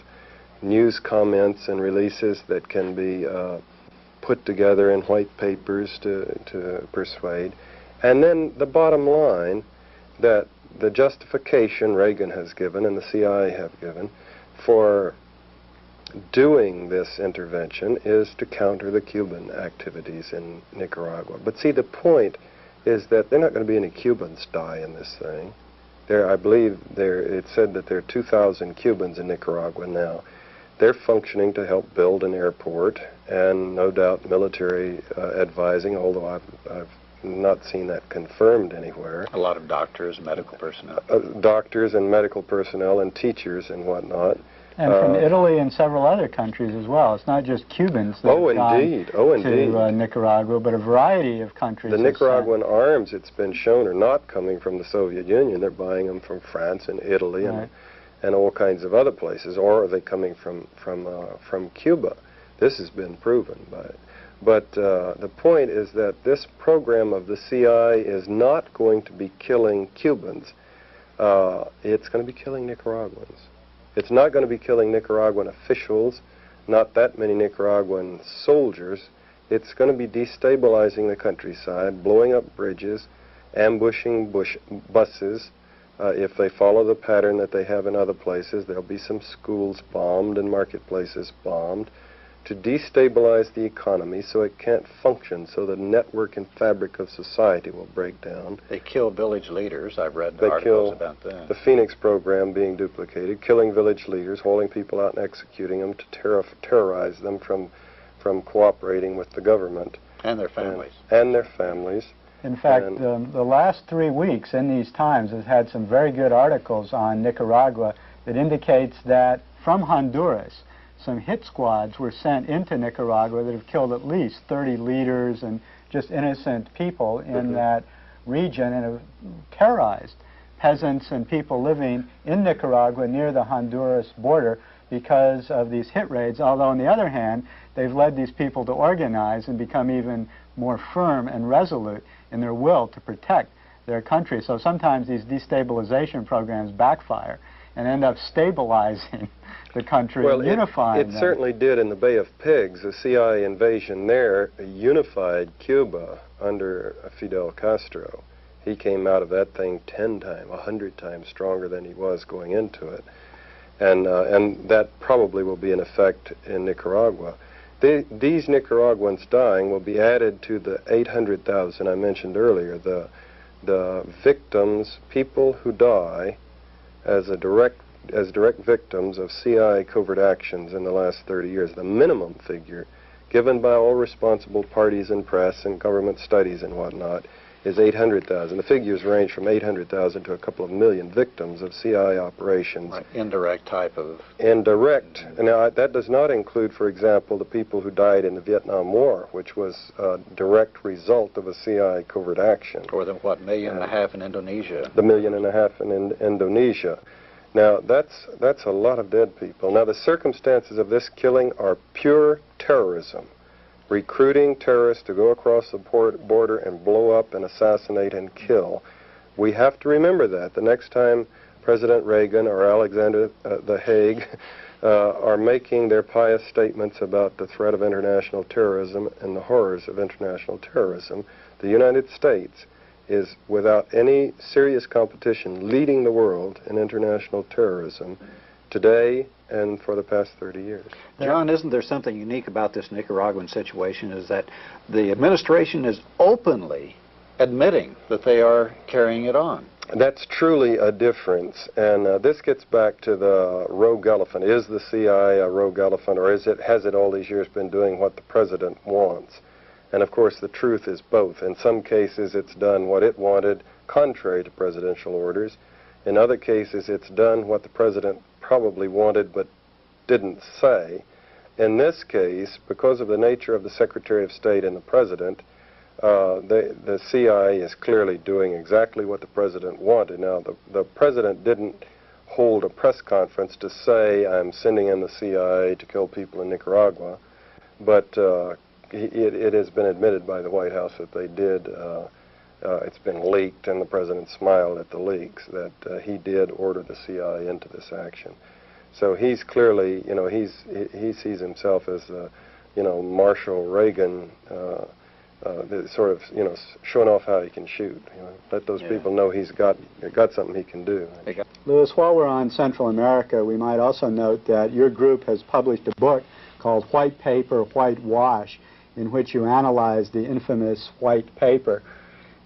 news comments and releases that can be put together in white papers to persuade. And then the bottom line, that the justification Reagan has given and the CIA have given for doing this intervention is to counter the Cuban activities in Nicaragua. But see, the point is that there are not going to be any Cubans die in this thing. I believe it said that there are 2,000 Cubans in Nicaragua now. They're functioning to help build an airport and no doubt military advising, although I've not seen that confirmed anywhere. A lot of doctors, medical personnel. Doctors and medical personnel and teachers and whatnot. And from Italy and several other countries as well. It's not just Cubans that have gone to Nicaragua, but a variety of countries. The Nicaraguan arms, it's been shown, are not coming from the Soviet Union. They're buying them from France and Italy and all kinds of other places. Or are they coming from Cuba? This has been proven by it. But the point is that this program of the CIA is not going to be killing Cubans. It's going to be killing Nicaraguans. It's not going to be killing Nicaraguan officials, not that many Nicaraguan soldiers. It's going to be destabilizing the countryside, blowing up bridges, ambushing buses. If they follow the pattern that they have in other places, there'll be some schools bombed and marketplaces bombed to destabilize the economy so it can't function, so the network and fabric of society will break down. They kill village leaders. I've read articles about that. The Phoenix program being duplicated, killing village leaders, hauling people out and executing them to terrorize them from cooperating with the government. And their families. And their families. In fact, the last 3 weeks in these Times has had some very good articles on Nicaragua that indicates that from Honduras, some hit squads were sent into Nicaragua that have killed at least 30 leaders and just innocent people in that region and have terrorized peasants and people living in Nicaragua near the Honduras border because of these hit raids, although on the other hand, they've led these people to organize and become even more firm and resolute in their will to protect their country. So sometimes these destabilization programs backfire and end up stabilizing the country and unifying them. It certainly did in the Bay of Pigs. The CIA invasion there unified Cuba under Fidel Castro. He came out of that thing 10 times, 100 times stronger than he was going into it. And that probably will be in effect in Nicaragua. These Nicaraguans dying will be added to the 800,000 I mentioned earlier, the victims, people who die as direct victims of CIA covert actions in the last 30 years. The minimum figure given by all responsible parties and press and government studies and whatnot is 800,000. The figures range from 800,000 to a couple of million victims of CIA operations. Right. Indirect type of... Indirect. Now, that does not include, for example, the people who died in the Vietnam War, which was a direct result of a CIA covert action. Or the, what, 1.5 million in Indonesia? The 1.5 million in Indonesia. Now, that's a lot of dead people. Now, the circumstances of this killing are pure terrorism. Recruiting terrorists to go across the border and blow up and assassinate and kill. We have to remember that the next time President Reagan or Alexander the Hague are making their pious statements about the threat of international terrorism and the horrors of international terrorism, the United States is, without any serious competition, leading the world in international terrorism today and for the past 30 years. John, isn't there something unique about this Nicaraguan situation, is that the administration is openly admitting that they are carrying it on? That's truly a difference, and this gets back to the rogue elephant. Is the CIA a rogue elephant, or has it all these years been doing what the president wants? And of course the truth is both. In some cases it's done what it wanted contrary to presidential orders. In other cases it's done what the president probably wanted but didn't say. In this case, because of the nature of the Secretary of State and the President, the CIA is clearly doing exactly what the President wanted. Now, the President didn't hold a press conference to say, I'm sending in the CIA to kill people in Nicaragua, but it has been admitted by the White House that they did. It's been leaked, and the President smiled at the leaks, that he did order the CIA into this action. So he's clearly, he sees himself as, Marshal Reagan, sort of, showing off how he can shoot. Let those people know he's got something he can do. Louis, while we're on Central America, we might also note that your group has published a book called White Paper, Whitewash, in which you analyze the infamous white paper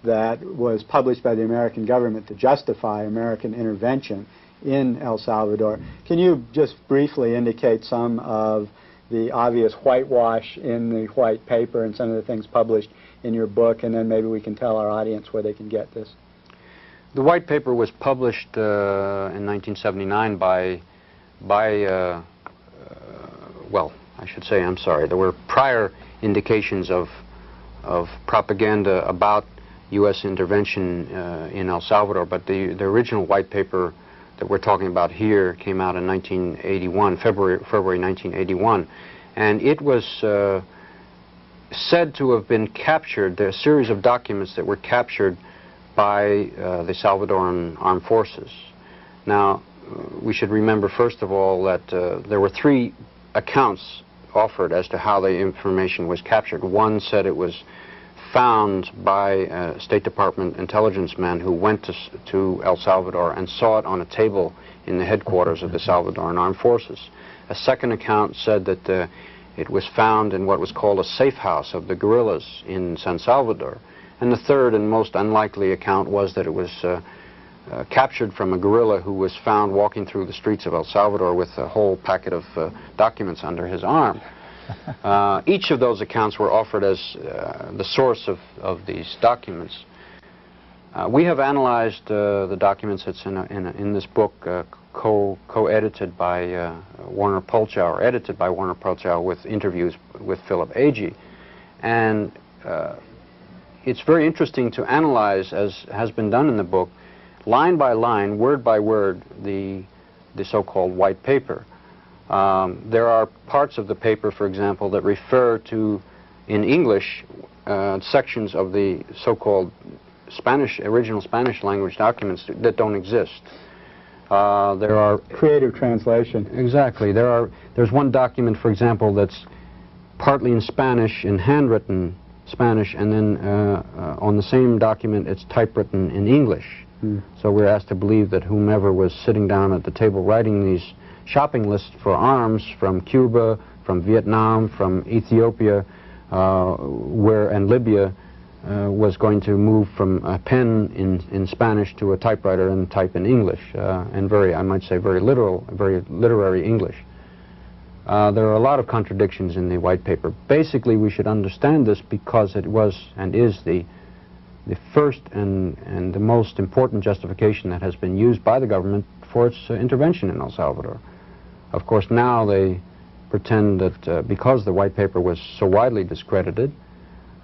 that was published by the American government to justify American intervention in El Salvador. Can you just briefly indicate some of the obvious whitewash in the white paper and some of the things published in your book, and then maybe we can tell our audience where they can get this? The white paper was published in 1979 well, I should say, I'm sorry, there were prior indications of propaganda about U.S. intervention in El Salvador, but the original white paper that we're talking about here came out in 1981, February 1981, and it was said to have been captured. There are a series of documents that were captured by the Salvadoran armed forces. Now, we should remember, first of all, that there were three accounts offered as to how the information was captured. One said it was found by a State Department intelligence man who went to El Salvador and saw it on a table in the headquarters of the Salvadoran Armed Forces. A second account said that it was found in what was called a safe house of the guerrillas in San Salvador. And the third and most unlikely account was that it was captured from a guerrilla who was found walking through the streets of El Salvador with a whole packet of documents under his arm. Each of those accounts were offered as the source of these documents. We have analyzed the documents that's in this book, co-edited by Warner Polchow, or edited by Warner Polchow, with interviews with Philip Agee. And it's very interesting to analyze, as has been done in the book, line by line, word by word, the so-called white paper. There are parts of the paper, for example, that refer to, in English, sections of the so-called original Spanish language documents that don't exist. There are creative translation. Exactly. There's one document, for example, that's partly in Spanish, in handwritten Spanish, and then on the same document it's typewritten in English. So we're asked to believe that whomever was sitting down at the table writing these shopping lists for arms from Cuba, from Vietnam, from Ethiopia, and Libya, was going to move from a pen in Spanish to a typewriter and type in English, and I might say, very literary English. There are a lot of contradictions in the white paper. Basically, we should understand this because it was and is the first and the most important justification that has been used by the government for its intervention in El Salvador. Of course, now they pretend that because the white paper was so widely discredited,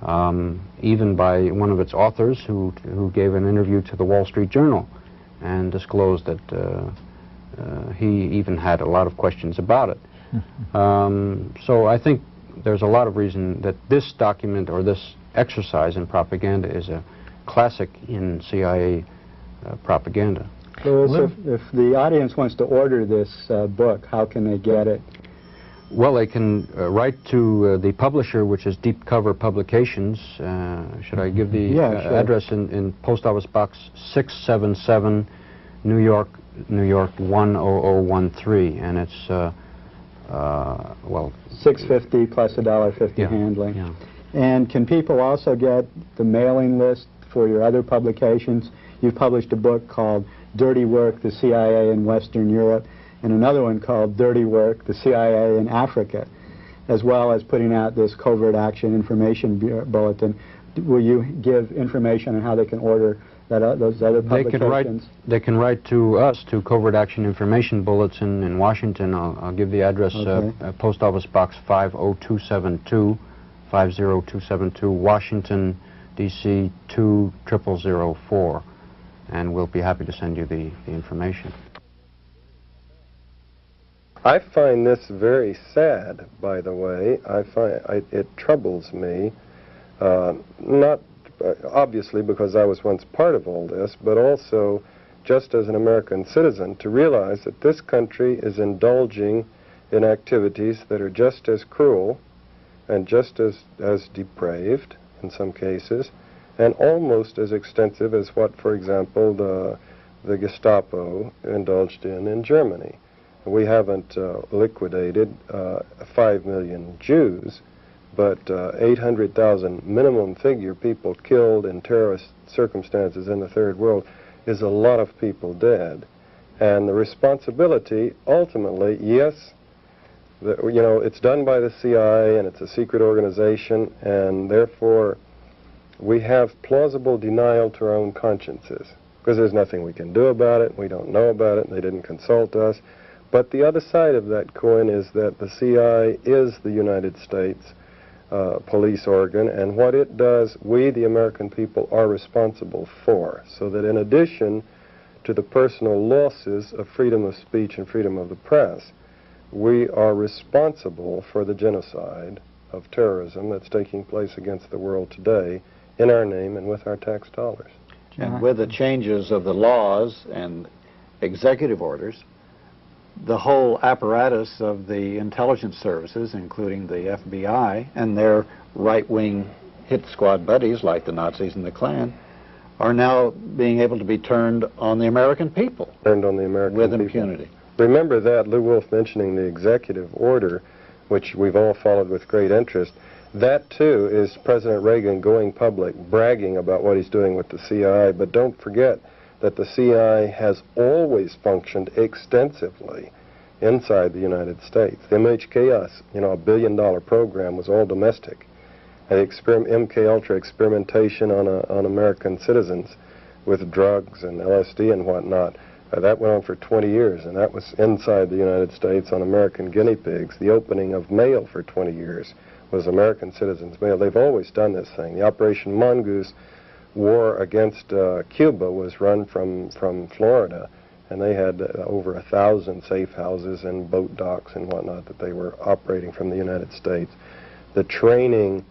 even by one of its authors who gave an interview to the Wall Street Journal and disclosed that he even had a lot of questions about it. So I think there's a lot of reason that this document or this exercise in propaganda is a classic in CIA propaganda. So if the audience wants to order this book, how can they get it? Well, they can write to the publisher, which is Deep Cover Publications. Should I give the sure. address in Post Office Box 677, New York, New York 10013, and it's well, $6.50 plus $1.50 handling. Yeah. And can people also get the mailing list for your other publications? You've published a book called Dirty Work, the CIA in Western Europe, and another one called Dirty Work, the CIA in Africa, as well as putting out this Covert Action Information Bulletin. Will you give information on how they can order those other publications? They can write to us, to Covert Action Information Bulletin in Washington. I'll give the address, Post Office Box 50272, 50272, Washington, D.C. 20004. And we'll be happy to send you the information. I find this very sad, by the way. I find it troubles me, not obviously because I was once part of all this, but also just as an American citizen, to realize that this country is indulging in activities that are just as cruel and just as depraved in some cases, and almost as extensive as what, for example, the Gestapo indulged in Germany. We haven't liquidated 5 million Jews, but 800,000 minimum figure people killed in terrorist circumstances in the Third World is a lot of people dead. And the responsibility, ultimately, yes, you know, it's done by the CIA and it's a secret organization, and therefore we have plausible denial to our own consciences, because there's nothing we can do about it, we don't know about it, and they didn't consult us. But the other side of that coin is that the CIA is the United States police organ, and what it does, we, the American people, are responsible for. So that in addition to the personal losses of freedom of speech and freedom of the press, we are responsible for the genocide of terrorism that's taking place against the world today in our name and with our tax dollars. And with the changes of the laws and executive orders, the whole apparatus of the intelligence services, including the FBI and their right-wing hit squad buddies like the Nazis and the Klan, are now being able to be turned on the American people. Turned on the American people. With impunity. Remember that, Lew Wolf mentioning the executive order, which we've all followed with great interest. That, too, is President Reagan going public, bragging about what he's doing with the CIA. But don't forget that the CIA has always functioned extensively inside the United States. The MHKS, you know, $1 billion program, was all domestic. And MK-Ultra experimentation on American citizens with drugs and LSD and whatnot, that went on for 20 years, and that was inside the United States on American guinea pigs. The opening of mail for 20 years was American citizens' mail. They've always done this thing. The Operation Mongoose war against Cuba was run from Florida, and they had over 1,000 safe houses and boat docks and whatnot that they were operating from the United States. The training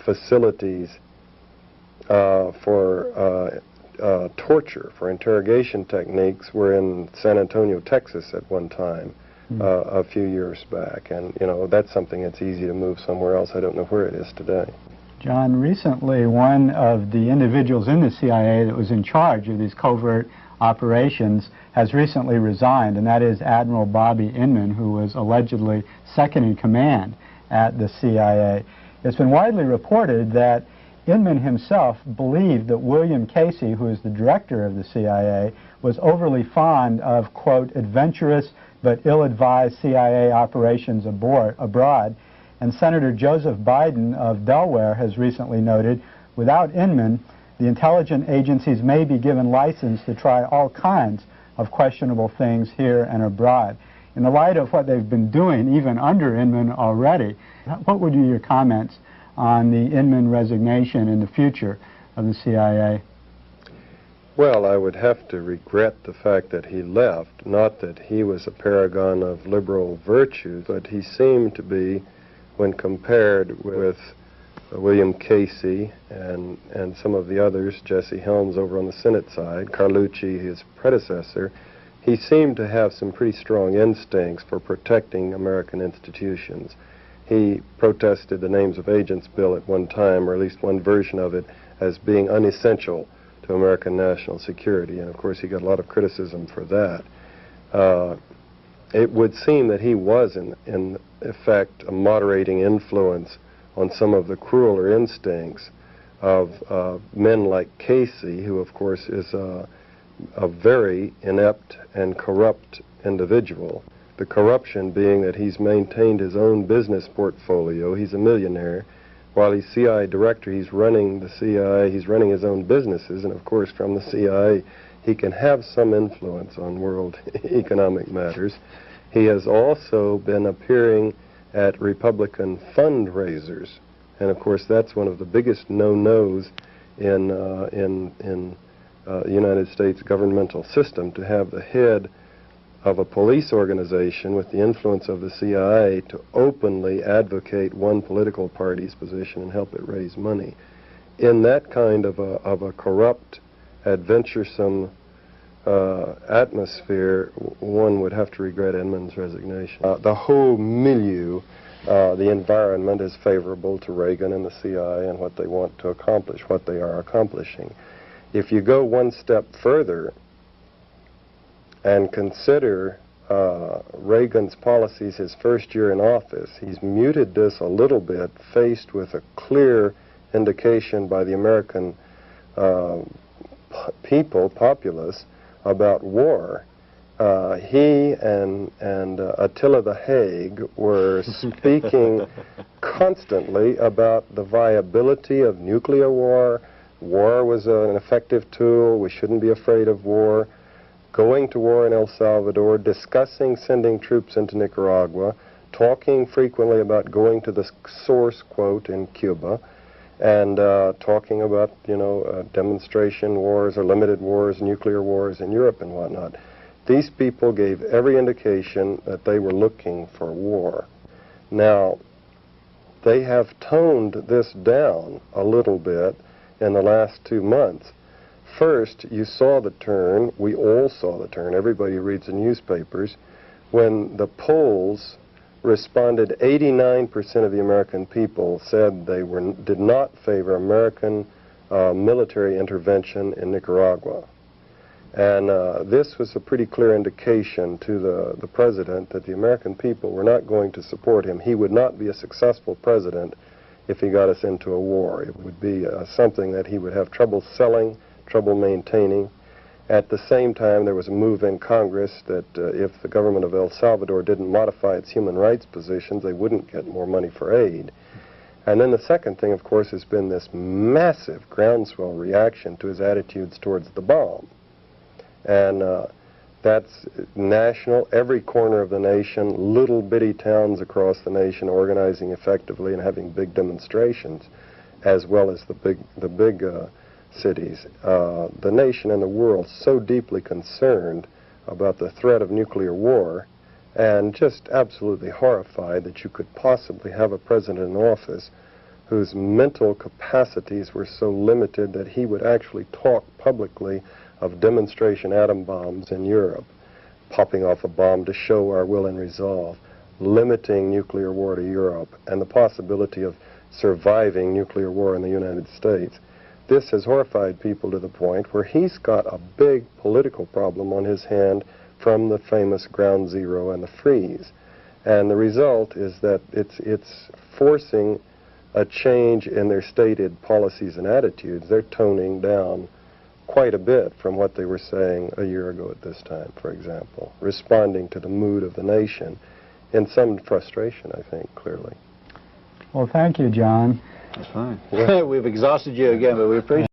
facilities for torture, for interrogation techniques, were in San Antonio, Texas at one time, a few years back. And, you know, that's something that's easy to move somewhere else. I don't know where it is today. John, recently one of the individuals in the CIA that was in charge of these covert operations has recently resigned, and that is Admiral Bobby Inman, who was allegedly second in command at the CIA. It's been widely reported that Inman himself believed that William Casey, who is the director of the CIA, was overly fond of, quote, adventurous but ill-advised CIA operations abroad. And Senator Joseph Biden of Delaware has recently noted, without Inman, the intelligence agencies may be given license to try all kinds of questionable things here and abroad. In the light of what they've been doing, even under Inman already, what would be your comments on the Inman resignation and the future of the CIA? Well, I would have to regret the fact that he left. Not that he was a paragon of liberal virtues, but he seemed to be, when compared with William Casey and some of the others, Jesse Helms over on the Senate side, Carlucci, his predecessor, he seemed to have some pretty strong instincts for protecting American institutions. He protested the Names of Agents bill at one time, or at least one version of it, as being unessential to American national security, and of course he got a lot of criticism for that. It would seem that he was, in effect, a moderating influence on some of the crueler instincts of men like Casey, who of course is a very inept and corrupt individual. The corruption being that he's maintained his own business portfolio. He's a millionaire. While he's CIA director, he's running the CIA, he's running his own businesses, and of course from the CIA he can have some influence on world economic matters. He has also been appearing at Republican fundraisers, and of course that's one of the biggest no-nos in the United States governmental system, to have the head of a police organization with the influence of the CIA to openly advocate one political party's position and help it raise money. In that kind of a corrupt, adventuresome atmosphere, one would have to regret Edmund's resignation. The whole milieu, the environment is favorable to Reagan and the CIA and what they want to accomplish, what they are accomplishing. If you go one step further and consider Reagan's policies his first year in office, he's muted this a little bit, faced with a clear indication by the American populace, about war. He and Attila the Hague were speaking constantly about the viability of nuclear war. War was an effective tool. We shouldn't be afraid of war. Going to war in El Salvador, discussing sending troops into Nicaragua, talking frequently about going to the source, quote, in Cuba, and talking about, demonstration wars or limited wars, nuclear wars in Europe and whatnot. These people gave every indication that they were looking for war. Now, they have toned this down a little bit in the last 2 months. First, you saw the turn, we all saw the turn, everybody who reads the newspapers, when the polls responded. 89% of the American people said they did not favor American military intervention in Nicaragua. And this was a pretty clear indication to the president that the American people were not going to support him. He would not be a successful president if he got us into a war. It would be something that he would have trouble selling, trouble maintaining. At the same time, there was a move in Congress that if the government of El Salvador didn't modify its human rights positions, they wouldn't get more money for aid. And then the second thing, of course, has been this massive groundswell reaction to his attitudes towards the bomb. And that's national, every corner of the nation, little bitty towns across the nation organizing effectively and having big demonstrations, as well as the big cities. The nation and the world so deeply concerned about the threat of nuclear war, and just absolutely horrified that you could possibly have a president in office whose mental capacities were so limited that he would actually talk publicly of demonstration atom bombs in Europe, popping off a bomb to show our will and resolve, limiting nuclear war to Europe, and the possibility of surviving nuclear war in the United States. This has horrified people to the point where he's got a big political problem on his hand from the famous Ground Zero and the freeze. And the result is that it's forcing a change in their stated policies and attitudes. They're toning down quite a bit from what they were saying a year ago at this time, for example, responding to the mood of the nation in some frustration, I think, clearly. Well, thank you, John. That's fine. We've exhausted you again, but we appreciate it.